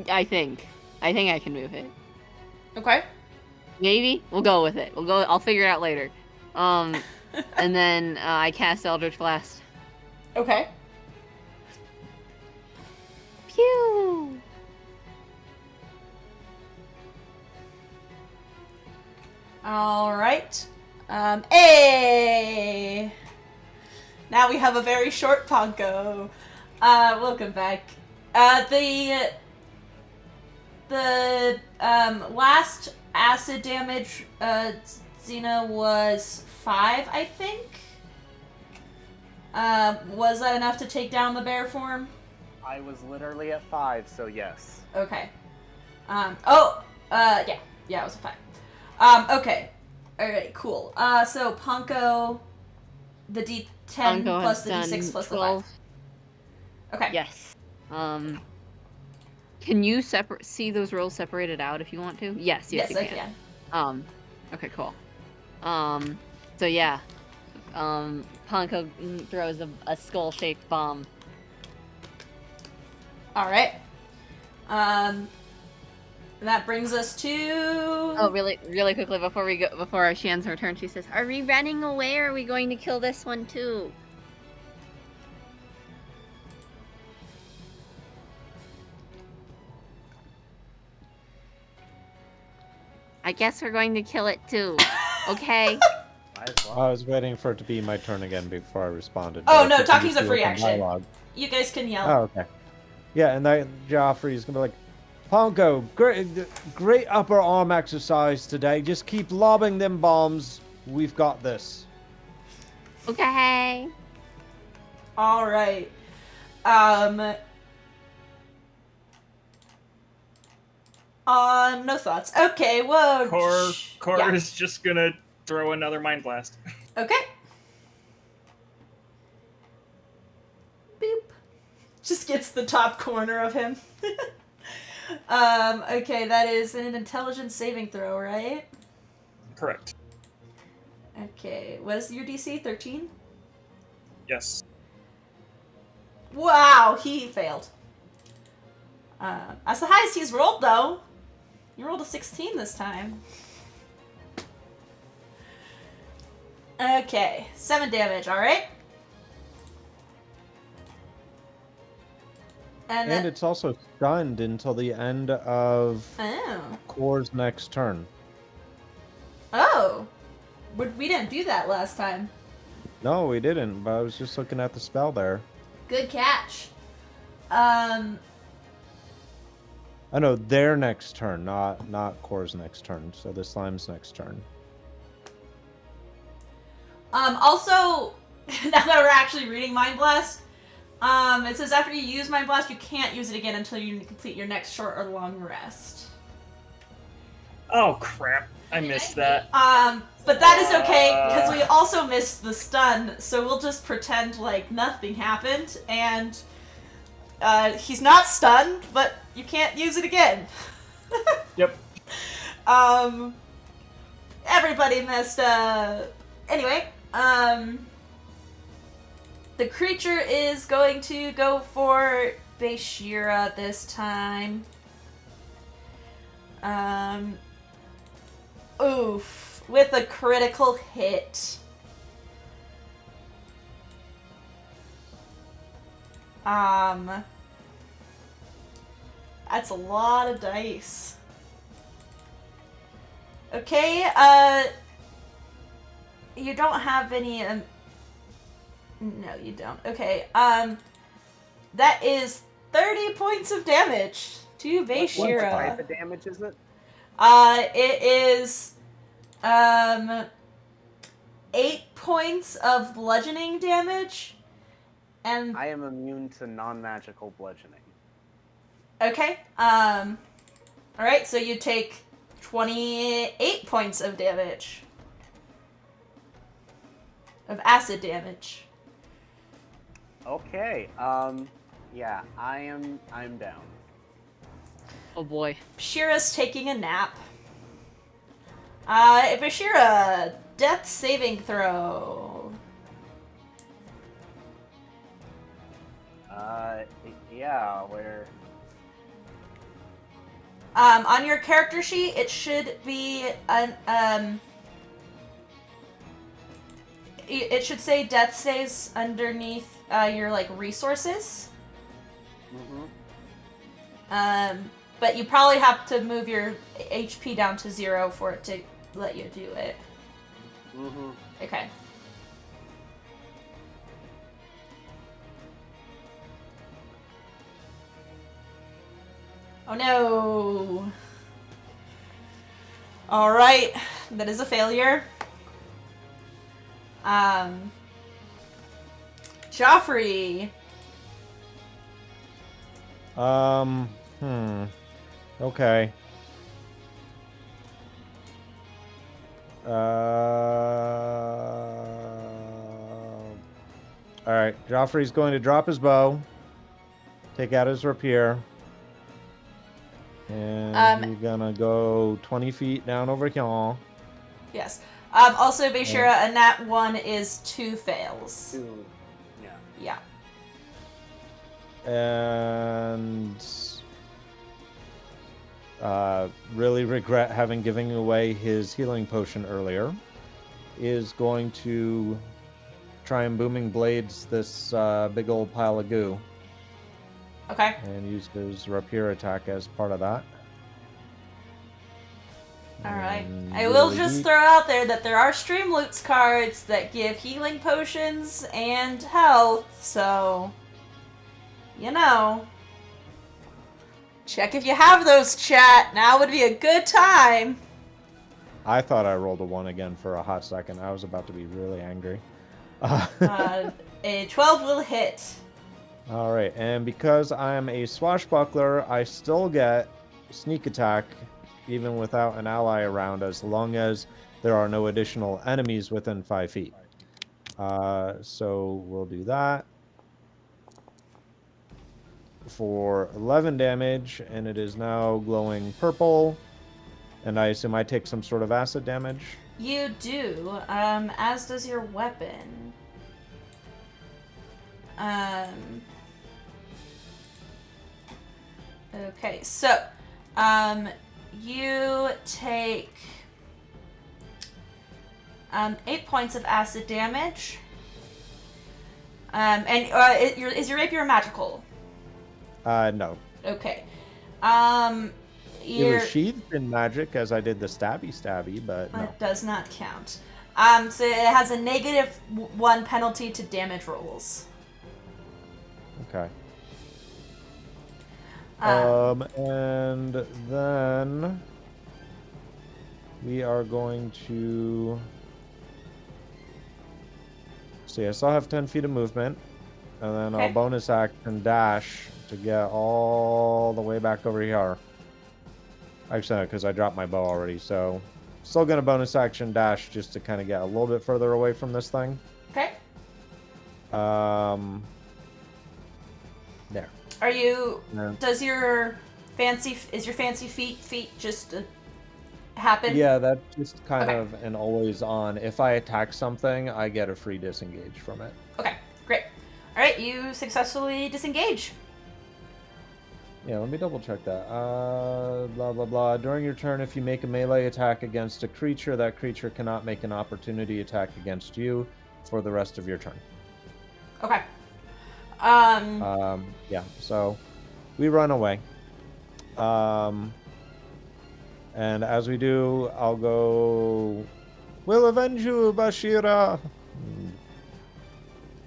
I think I can move it. Okay. Maybe we'll go with it. I'll figure it out later. And then I cast Eldritch Blast. Okay. Pew! Alright. Now we have a very short Ponko. Welcome back. The last acid damage, Zena, was 5, I think. Was that enough to take down the bear form? I was literally at 5, so yes. Okay. Yeah, it was a 5. Okay. Alright, cool. So Ponko, the D10 Ponko plus the has D6 done plus 12. the 5. Okay. Yes. Can you see those rolls separated out if you want to? Yes, you I can. can. Okay, cool. So yeah. Ponko throws a skull-shaped bomb. Alright. That brings us to... Oh, really quickly before she ends her turn, she says, "Are we running away or are we going to kill this one too?" I guess we're going to kill it too. Okay? I was waiting for it to be my turn again before I responded. Oh, but no, if you talking's can a see free open action. dialogue- You guys can yell. Oh, okay. Yeah, and that Joffrey's gonna be like, Ponko, great upper arm exercise today. Just keep lobbing them bombs. We've got this. Okay. All right. No thoughts. Okay, whoa. Core yeah. is just gonna throw another mind blast. Okay. Boop. Just gets the top corner of him. Okay, that is an intelligence saving throw, right? Correct. Okay, what is your DC? 13? Yes. Wow, he failed. That's the highest he's rolled, though. You rolled a 16 this time. Okay, 7 damage, alright? And it's also stunned until the end of Oh. Core's next turn. Oh. We didn't do that last time. No, we didn't, but I was just looking at the spell there. Good catch. I know their next turn, not Core's next turn. So the slime's next turn. Also, now that we're actually reading Mind Blast, it says after you use Mind Blast, you can't use it again until you complete your next short or long rest. Oh crap! I missed that. But that is okay, because we also missed the stun, so we'll just pretend like nothing happened, and he's not stunned, but you can't use it again. Yep. Everybody missed, anyway, the creature is going to go for Fissure this time. Oof. With a critical hit. That's a lot of dice. Okay, you don't have any, no, you don't. Okay, that is 30 points of damage to Fissure. What type of damage is it? It is 8 points of bludgeoning damage, and I am immune to non-magical bludgeoning. okay. All right. So you take 28 points of damage of acid damage. Okay. Yeah, I'm down. Oh boy. Fissure's taking a nap. Fissure, death saving throw. Yeah, where? On your character sheet, it should be an it should say death saves underneath your like resources. Mm-hmm. But you probably have to move your HP down to 0 for it to let you do it. Mm-hmm. Okay. Oh no! Alright, that is a failure. Joffrey! Okay. Alright, Joffrey's going to drop his bow, take out his rapier, and he's gonna go 20 feet down over here. Yes. Also, Fissure, a nat 1 is 2 fails. 2. Yeah. Yeah. And really regret having given away his healing potion earlier. Is going to try and booming blades this big old pile of goo. Okay. And use his rapier attack as part of that. Alright. And I will really just deep. throw out there that there are Streamloots cards that give healing potions and health, so you know. Check if you have those, chat. Now would be a good time. I thought I rolled a 1 again for a hot second. I was about to be really angry. A 12 will hit. Alright, and because I'm a swashbuckler, I still get sneak attack even without an ally around, as long as there are no additional enemies within 5 feet. So we'll do that for 11 damage, and it is now glowing purple, and I assume I take some sort of acid damage. You do, as does your weapon. Okay, so, you take 8 points of acid damage. Is your rapier magical? No. Okay. It was sheathed in magic, as I did the stabby, but no. It does not count. So it has a -1 penalty to damage rolls. Okay. And then we are going to see. I still have 10 feet of movement, and then Okay. I'll bonus action dash to get all the way back over here. Actually, no, because I dropped my bow already, so still gonna bonus action dash just to kind of get a little bit further away from this thing. Okay. There. Are you? No. Is your fancy feet just happen? Yeah, that's just kind Okay. of an always on. If I attack something, I get a free disengage from it. Okay, great. All right, you successfully disengage. Yeah, let me double check that. Blah, blah, blah. During your turn, if you make a melee attack against a creature, that creature cannot make an opportunity attack against you for the rest of your turn. Okay. Yeah, so we run away. And as we do, I'll go, "We'll avenge you, Bashira!"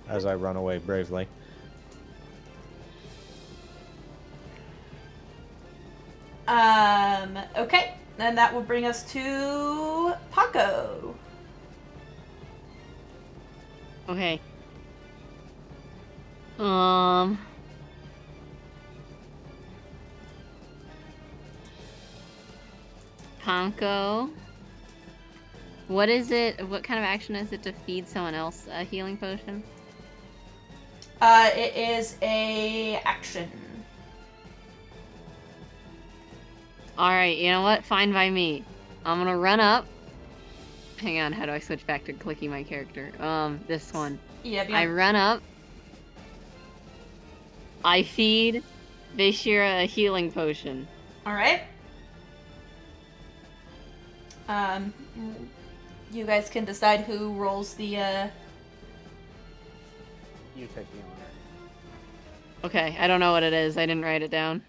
As I run away bravely. Okay. Then that will bring us to Paco. Okay. Panko. What is it? What kind of action is it to feed someone else a healing potion? It is a action. Alright, you know what? Fine by me. I'm gonna run up. Hang on, how do I switch back to clicking my character? This one. Yeah, I run up. I feed Fissure a healing potion. Alright. You guys can decide who rolls the, You take the honor. Okay, I don't know what it is. I didn't write it down.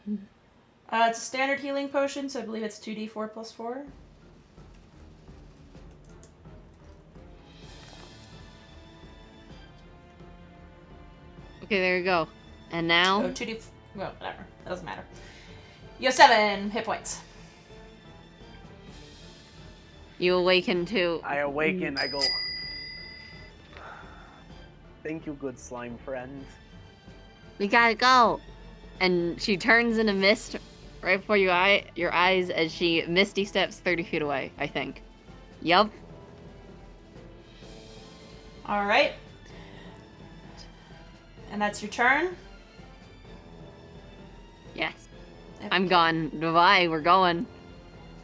It's a standard healing potion, so I believe it's 2d4 plus 4. Okay, there you go. And now... So 2d... Well, whatever. That doesn't matter. You have 7 hit points. You awaken to... I awaken, I go, "Thank you, good slime friend." We gotta go! And she turns into mist right before your eyes as she misty steps 30 feet away, I think. Yup. Alright. And that's your turn? Yes. I'm gone. Bye, we're going.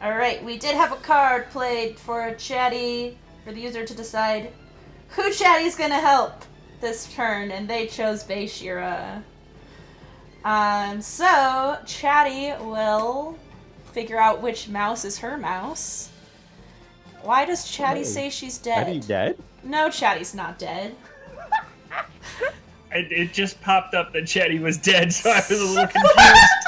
Alright, we did have a card played for Chatty, for the user to decide who Chatty's gonna help this turn, and they chose Bayshira. So, Chatty will figure out which mouse is her mouse. Why does Chatty say she's dead? Chatty dead? No, Chatty's not dead. It just popped up that Chatty was dead, so I was a little confused.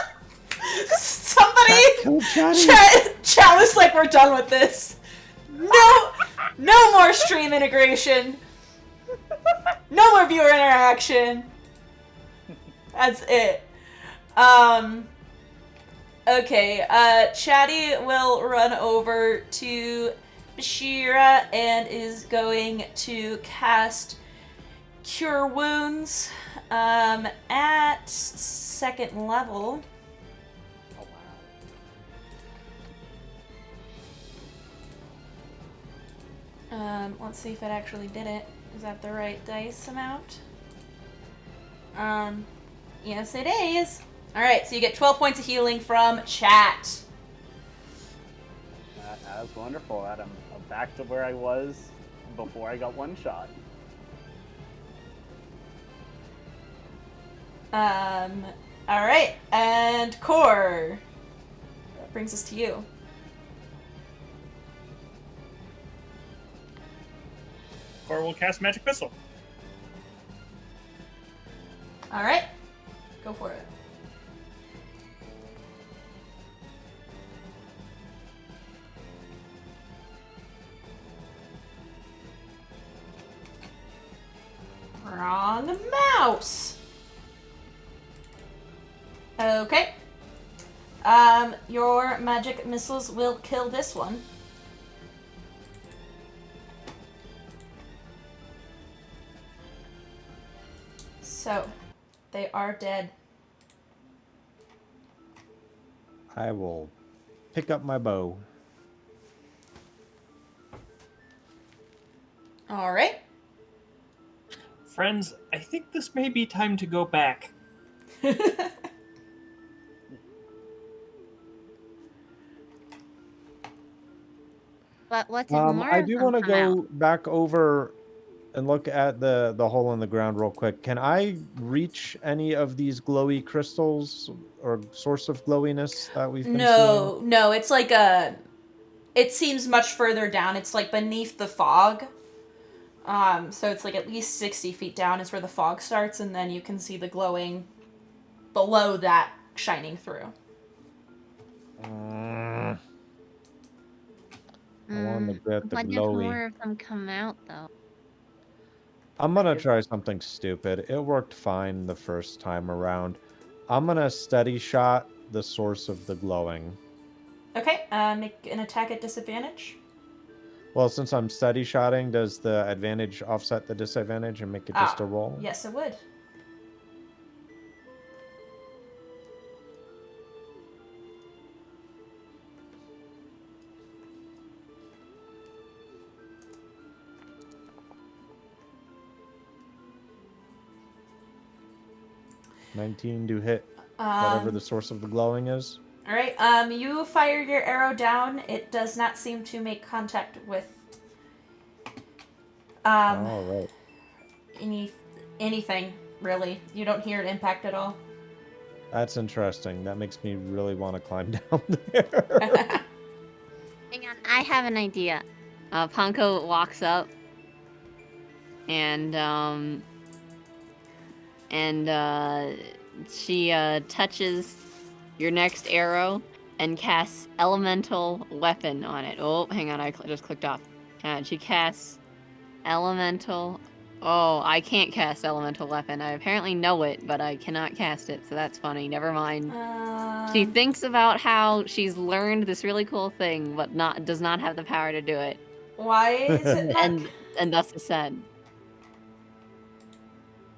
Somebody! Kill Chatty! Chat was like, we're done with this. No more stream integration. No more viewer interaction. That's it. Okay, Chatty will run over to Bashira and is going to cast Cure Wounds at 2nd level. Oh wow. Let's see if it actually did it. Is that the right dice amount? Yes it is. Alright, so you get 12 points of healing from chat. That was wonderful, Adam. I'm back to where I was before I got one shot. Alright, and Core. That brings us to you. Or we'll cast Magic Missile. Alright, go for it. Wrong mouse. Okay. Your magic missiles will kill this one. So, they are dead. I will pick up my bow. All right. Friends, I think this may be time to go back. But what's more I of do them want to come out? go back over and look at the hole in the ground real quick. Can I reach any of these glowy crystals or source of glowiness that we've been seeing? No, it's like it seems much further down. It's like beneath the fog. So it's like at least 60 feet down is where the fog starts, and then you can see the glowing below that shining through. I want to get the What if glowy. more of them come out, though? I'm gonna try something stupid. It worked fine the first time around. I'm gonna steady shot the source of the glowing. Okay, make an attack at disadvantage. Well, since I'm steady shotting, does the advantage offset the disadvantage and make it just a roll? Yes, it would. $19 to hit whatever the source of the glowing is. All right. You fire your arrow down. It does not seem to make contact with All right. anything really. You don't hear it impact at all. That's interesting. That makes me really want to climb down there. Hang on, I have an idea. Panko walks up and she touches your next arrow and casts elemental weapon on it. Oh, hang on, I just clicked off. She casts elemental. Oh, I can't cast elemental weapon. I apparently know it, but I cannot cast it, so that's funny. Never mind. She thinks about how she's learned this really cool thing, but does not have the power to do it. Why is it and thus is said.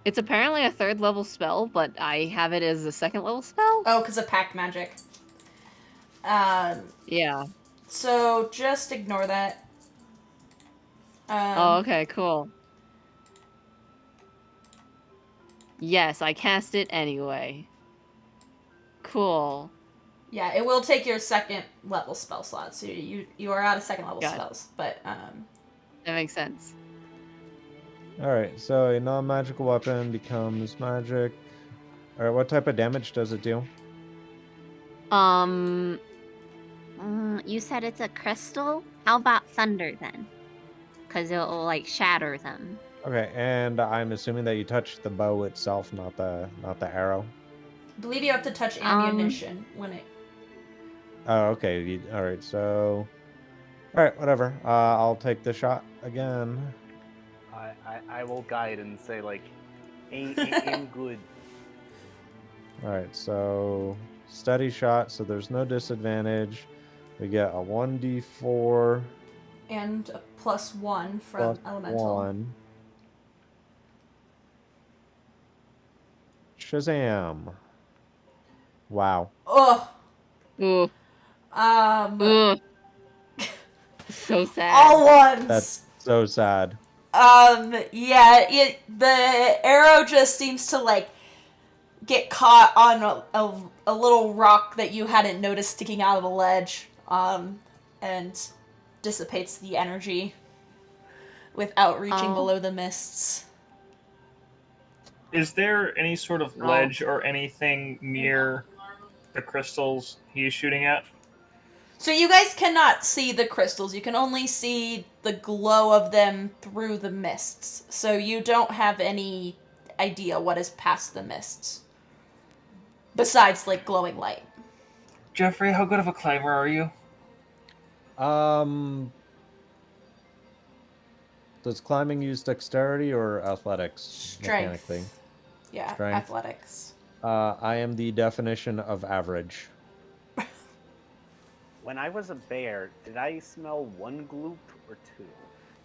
It's apparently a 3rd level spell, but I have it as a 2nd level spell. Oh, because of pact magic. Yeah. So just ignore that. Oh, okay, cool. Yes, I cast it anyway. Cool. Yeah, it will take your 2nd level spell slot, so you are out of 2nd level Got it. spells, but That makes sense. Alright, so a non-magical weapon becomes magic. Alright, what type of damage does it do? You said it's a crystal? How about thunder then? Because it'll like shatter them. Okay, and I'm assuming that you touch the bow itself, not the arrow. I believe you have to touch ammunition when it. Oh, okay. Alright, so... Alright, whatever. I'll take the shot again. I will guide and say, like, aim good. Alright, so Steady shot, so there's no disadvantage. We get a 1d4 And a +1 from plus elemental. 1. Shazam. Wow. Ugh. Ooh, Um. ooh, so sad. All ones. That's so sad. Yeah, the arrow just seems to, like, get caught on a little rock that you hadn't noticed sticking out of the ledge, and dissipates the energy without reaching Oh. below the mists. Is there any sort of ledge or anything near the crystals he is shooting at? So you guys cannot see the crystals. You can only see the glow of them through the mists. So you don't have any idea what is past the mists. Besides, like, glowing light. Jeffrey, how good of a climber are you? Does climbing use dexterity or athletics? Strength. Mechanically? Yeah, Strength. athletics. I am the definition of average. When I was a bear, did I smell one gloop or two?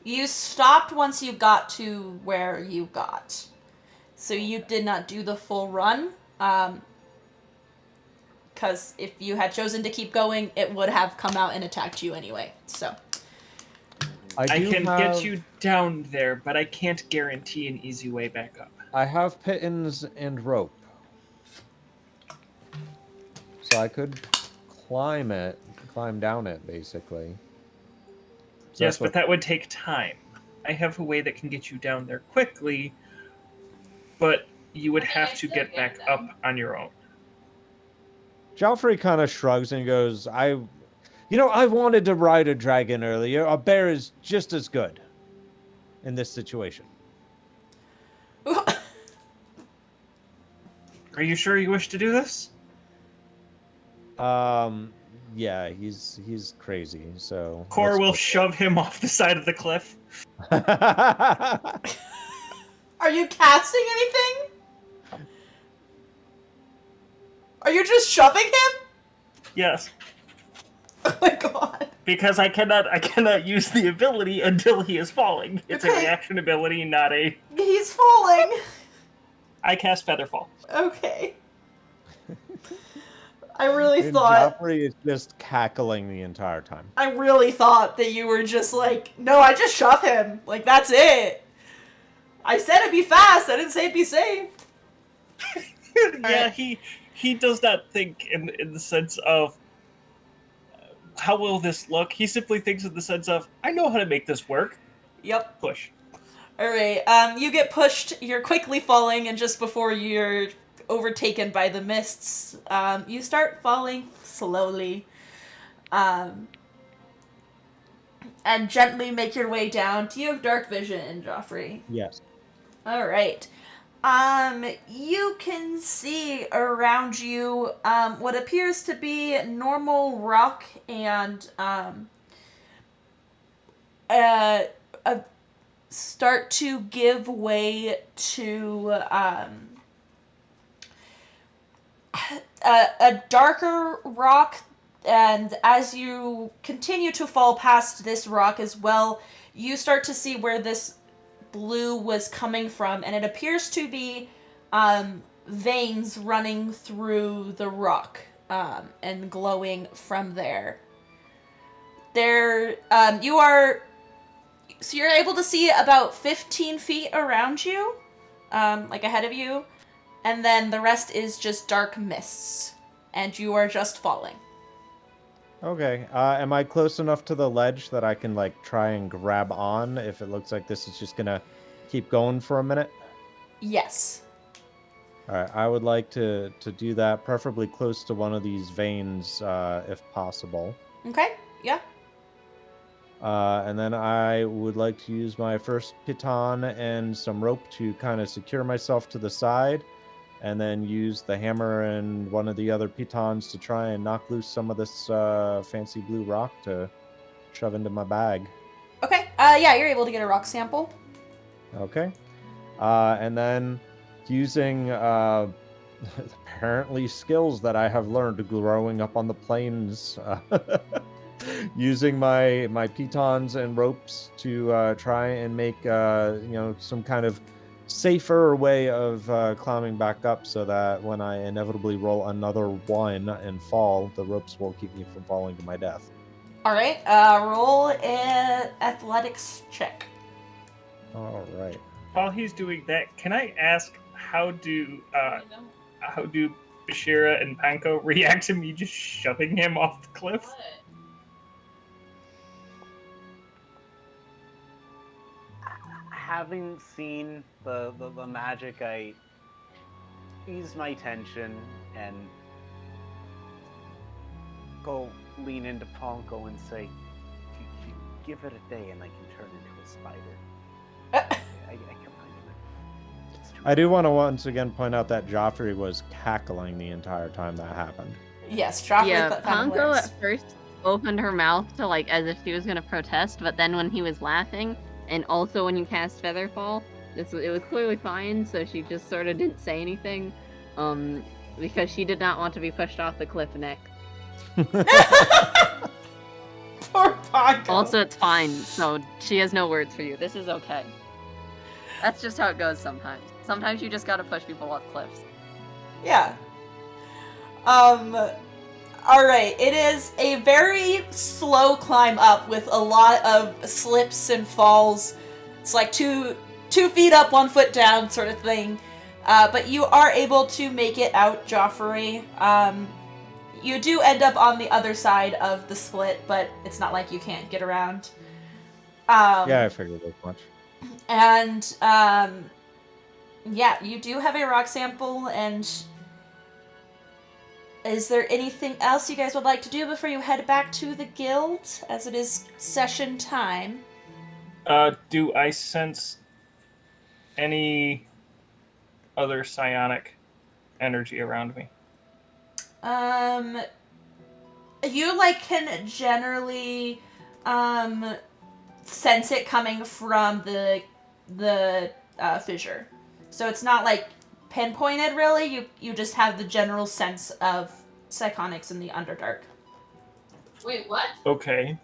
You stopped once you got to where you got. So you did not do the full run. Because if you had chosen to keep going, it would have come out and attacked you anyway. So. I can get you down there, but I can't guarantee an easy way back up. I have pittons and rope. So I could climb down it, basically. So Yes, but that would take time. I have a way that can get you down there quickly, but you would have to get back up on your own. Joffrey kind of shrugs and goes, I wanted to ride a dragon earlier. A bear is just as good in this situation. Are you sure you wish to do this? Yeah, he's crazy, so... Cor will shove him off the side of the cliff. Are you casting anything? Are you just shoving him? Yes. Oh my god. Because I cannot use the ability until he is falling. It's a reaction ability, not a... He's falling. I cast Featherfall. Okay. I really thought... Joffrey is just cackling the entire time. I really thought that you were just like, no, I just shove him. Like, that's it. I said it'd be fast. I didn't say it'd be safe. Yeah, he does not think in the sense of how will this look. He simply thinks in the sense of, I know how to make this work. Yep. Push. Alright, you get pushed, you're quickly falling, and just before you're overtaken by the mists, you start falling slowly. And gently make your way down. Do you have dark vision, Joffrey? Yes. Alright. You can see around you, what appears to be normal rock and, start to give way to, a darker rock, and as you continue to fall past this rock as well, you start to see where this blue was coming from, and it appears to be veins running through the rock and glowing from there. So you're able to see about 15 feet around you, like ahead of you, and then the rest is just dark mists, and you are just falling. Okay. Am I close enough to the ledge that I can, like, try and grab on if it looks like this is just gonna keep going for a minute? Yes. Alright, I would like to do that, preferably close to one of these veins, if possible. Okay, yeah. And then I would like to use my first piton and some rope to kind of secure myself to the side, and then use the hammer and one of the other pitons to try and knock loose some of this fancy blue rock to shove into my bag. Okay, yeah, you're able to get a rock sample. Okay. And then using apparently skills that I have learned growing up on the plains, using my pitons and ropes to try and make some kind of safer way of climbing back up, so that when I inevitably roll another 1 and fall, the ropes will keep me from falling to my death. All right, roll an athletics check. All right. While he's doing that, can I ask how do Fissure and Panko react to me just shoving him off the cliff? Having seen the magic, I ease my tension and go lean into Ponko and say, give it a day and I can turn into a spider. I can find it. I do want to once again point out that Joffrey was cackling the entire time that happened. Yes, Joffrey. Yeah, found it Pongo hilarious. at first opened her mouth to like as if she was gonna protest, but then when he was laughing, and also when you cast Featherfall, it was clearly fine. So she just sort of didn't say anything, because she did not want to be pushed off the cliff next. Poor Pongo. Also, it's fine. So she has no words for you. This is okay. That's just how it goes sometimes. Sometimes you just gotta push people off cliffs. Yeah. Alright, it is a very slow climb up with a lot of slips and falls. It's like two feet up, 1 foot down sort of thing. But you are able to make it out, Joffrey. You do end up on the other side of the split, but it's not like you can't get around. Yeah, I figured as much. And, yeah, you do have a rock sample, and is there anything else you guys would like to do before you head back to the guild, as it is session time? Do I sense any other psionic energy around me? You, can generally, sense it coming from the fissure. So it's not, pinpointed, really. You just have the general sense of psionics in the Underdark. Wait, what? Okay.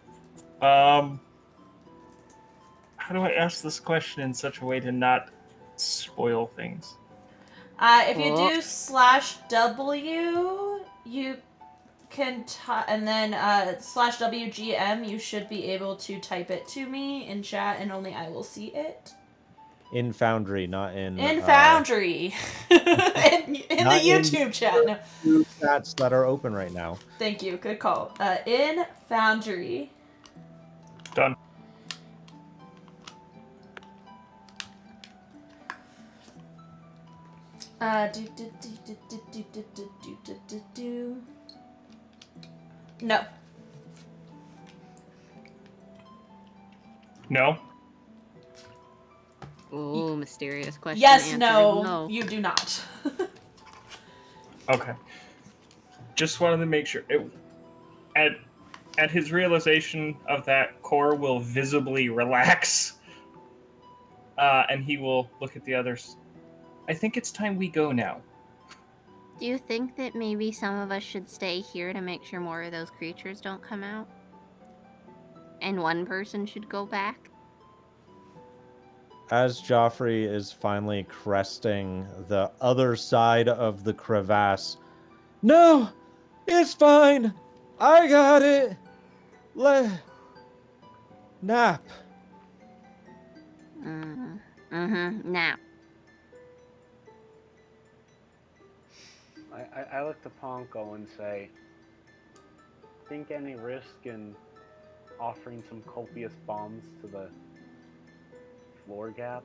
How do I ask this question in such a way to not spoil things? If you do /W, you can and then /WGM, you should be able to type it to me in chat, and only I will see it. In Foundry, not in... Foundry! in the YouTube chat. No. Two chats that are open right now. Thank you, good call. In Foundry. Done. No. No? Ooh, mysterious question. Yes, answered no, you do not. Okay. Just wanted to make sure. At his realization of that, Core will visibly relax. And he will look at the others. I think it's time we go now. Do you think that maybe some of us should stay here to make sure more of those creatures don't come out? And one person should go back? As Joffrey is finally cresting the other side of the crevasse, no! It's fine! I got it! Nap. Now. I look to Ponko and say, think any risk in offering some copious bombs to the floor gap?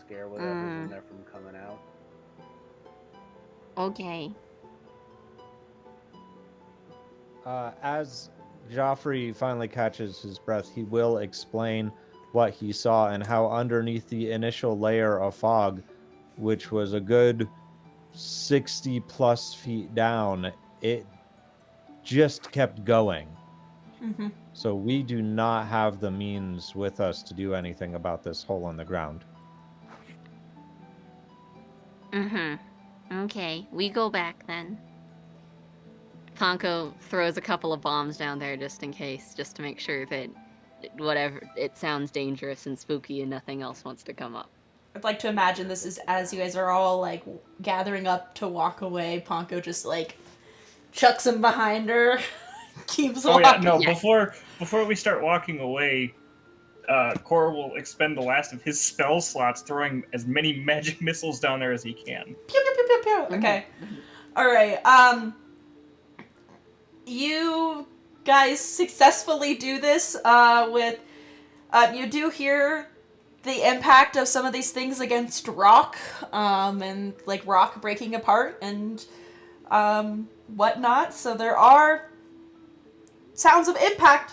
Scare whatever's in there from coming out? Okay. As Joffrey finally catches his breath, he will explain what he saw and how underneath the initial layer of fog, which was a good 60 plus feet down, it just kept going. So we do not have the means with us to do anything about this hole in the ground. Okay, we go back then. Tonko throws a couple of bombs down there just in case, just to make sure that whatever it sounds dangerous and spooky and nothing else wants to come up. I'd like to imagine this is as you guys are all like gathering up to walk away. Ponko just like chucks him behind her, keeps Oh walking. yeah, no. Yeah. Before we start walking away, Cor will expend the last of his spell slots, throwing as many magic missiles down there as he can. Pew pew pew pew pew. Okay. All right. You guys successfully do this with. You do hear the impact of some of these things against rock, and like rock breaking apart and whatnot. So there are sounds of impact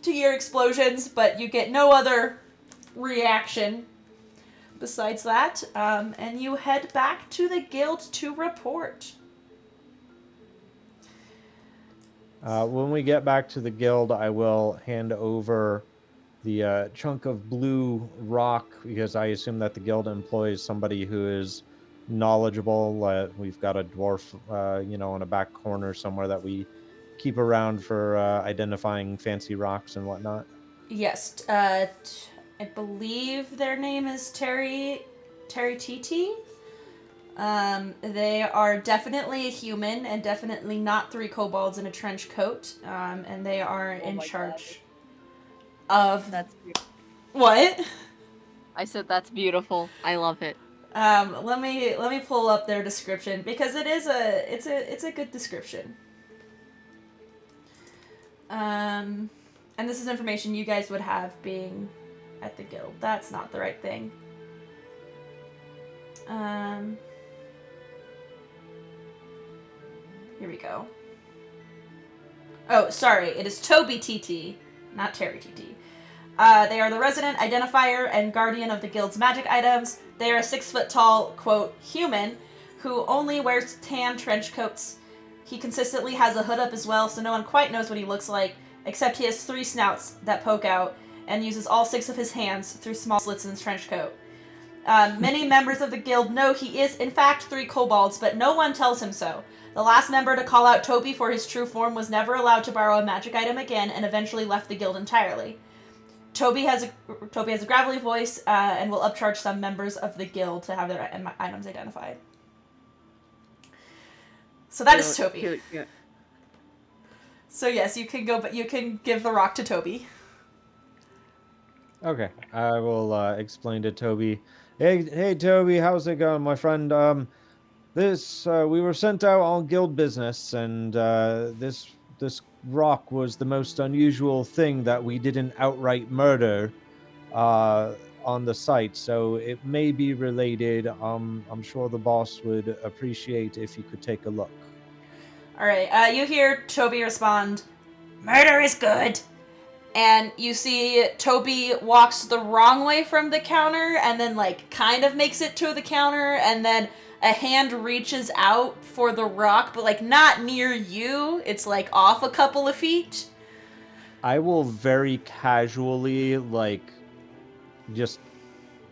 to your explosions, but you get no other reaction besides that. And you head back to the guild to report. When we get back to the guild, I will hand over the chunk of blue rock, because I assume that the guild employs somebody who is knowledgeable. We've got a dwarf, in a back corner somewhere that we keep around for identifying fancy rocks and whatnot. Yes, I believe their name is Terry TT. They are definitely a human and definitely not 3 kobolds in a trench coat. And they are in charge of That's beautiful. what? I said that's beautiful. I love it. Let me pull up their description because it's a good description. And this is information you guys would have being at the guild. That's not the right thing. Here we go. Oh, sorry. It is Toby TT, not Terry TT. They are the resident identifier and guardian of the guild's magic items. They are a 6-foot-tall, quote, human who only wears tan trench coats. He consistently has a hood up as well, so no one quite knows what he looks like, except he has 3 snouts that poke out and uses all 6 of his hands through small slits in his trench coat. Many members of the guild know he is, in fact, 3 kobolds, but no one tells him so. The last member to call out Toby for his true form was never allowed to borrow a magic item again and eventually left the guild entirely. Toby has a gravelly voice and will upcharge some members of the guild to have their items identified. So that is Toby. Cute, yeah. So yes, you can go, but you can give the rock to Toby. Okay, I will explain to Toby. Hey, Toby, how's it going, my friend? We were sent out on guild business, and this rock was the most unusual thing that we didn't outright murder on the site, so it may be related. I'm sure the boss would appreciate if you could take a look. All right, you hear Toby respond, "Murder is good." And you see Toby walks the wrong way from the counter and then, like, kind of makes it to the counter, and then a hand reaches out for the rock, but, like, not near you. It's, like, off a couple of feet. I will very casually, like, just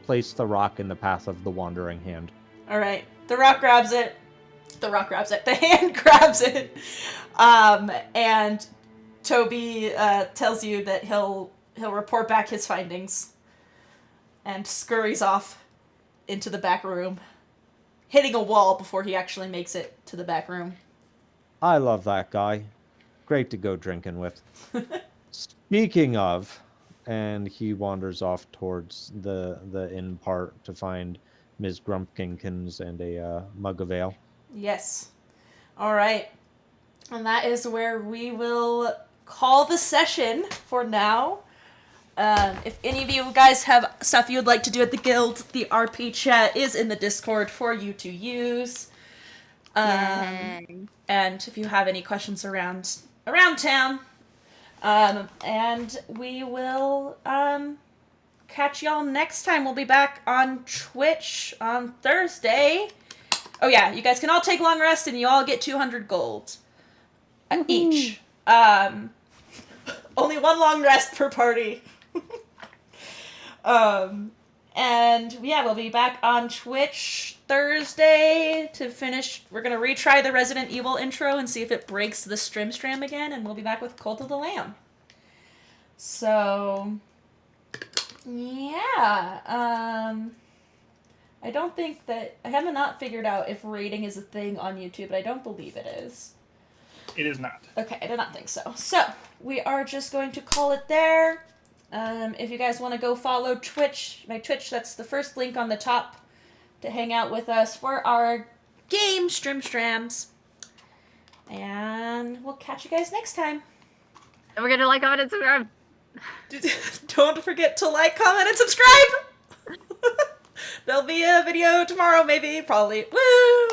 place the rock in the path of the wandering hand. All right. The rock grabs it. The hand grabs it. And Toby tells you that he'll report back his findings and scurries off into the back room, hitting a wall before he actually makes it to the back room. I love that guy. Great to go drinking with. Speaking of, and he wanders off towards the inn part to find Ms. Grumpkinkins and a mug of ale. Yes. All right. And that is where we will call the session for now. If any of you guys have stuff you'd like to do at the guild, the RP chat is in the Discord for you to use. And if you have any questions around town, and we will catch y'all next time. We'll be back on Twitch on Thursday. Oh yeah, you guys can all take long rest and you all get 200 gold each. Only one long rest per party. And yeah, we'll be back on Twitch Thursday to finish. We're going to retry the Resident Evil intro and see if it breaks the stram again, and we'll be back with Cult of the Lamb. So, yeah. I don't think that... I have not figured out if rating is a thing on YouTube, but I don't believe it is. It is not. Okay, I do not think so. So, we are just going to call it there. If you guys want to go follow my Twitch, that's the first link on the top to hang out with us for our game strams. And we'll catch you guys next time. Don't forget to like, comment, and subscribe. Don't forget to like, comment, and subscribe! There'll be a video tomorrow, maybe, probably. Woo!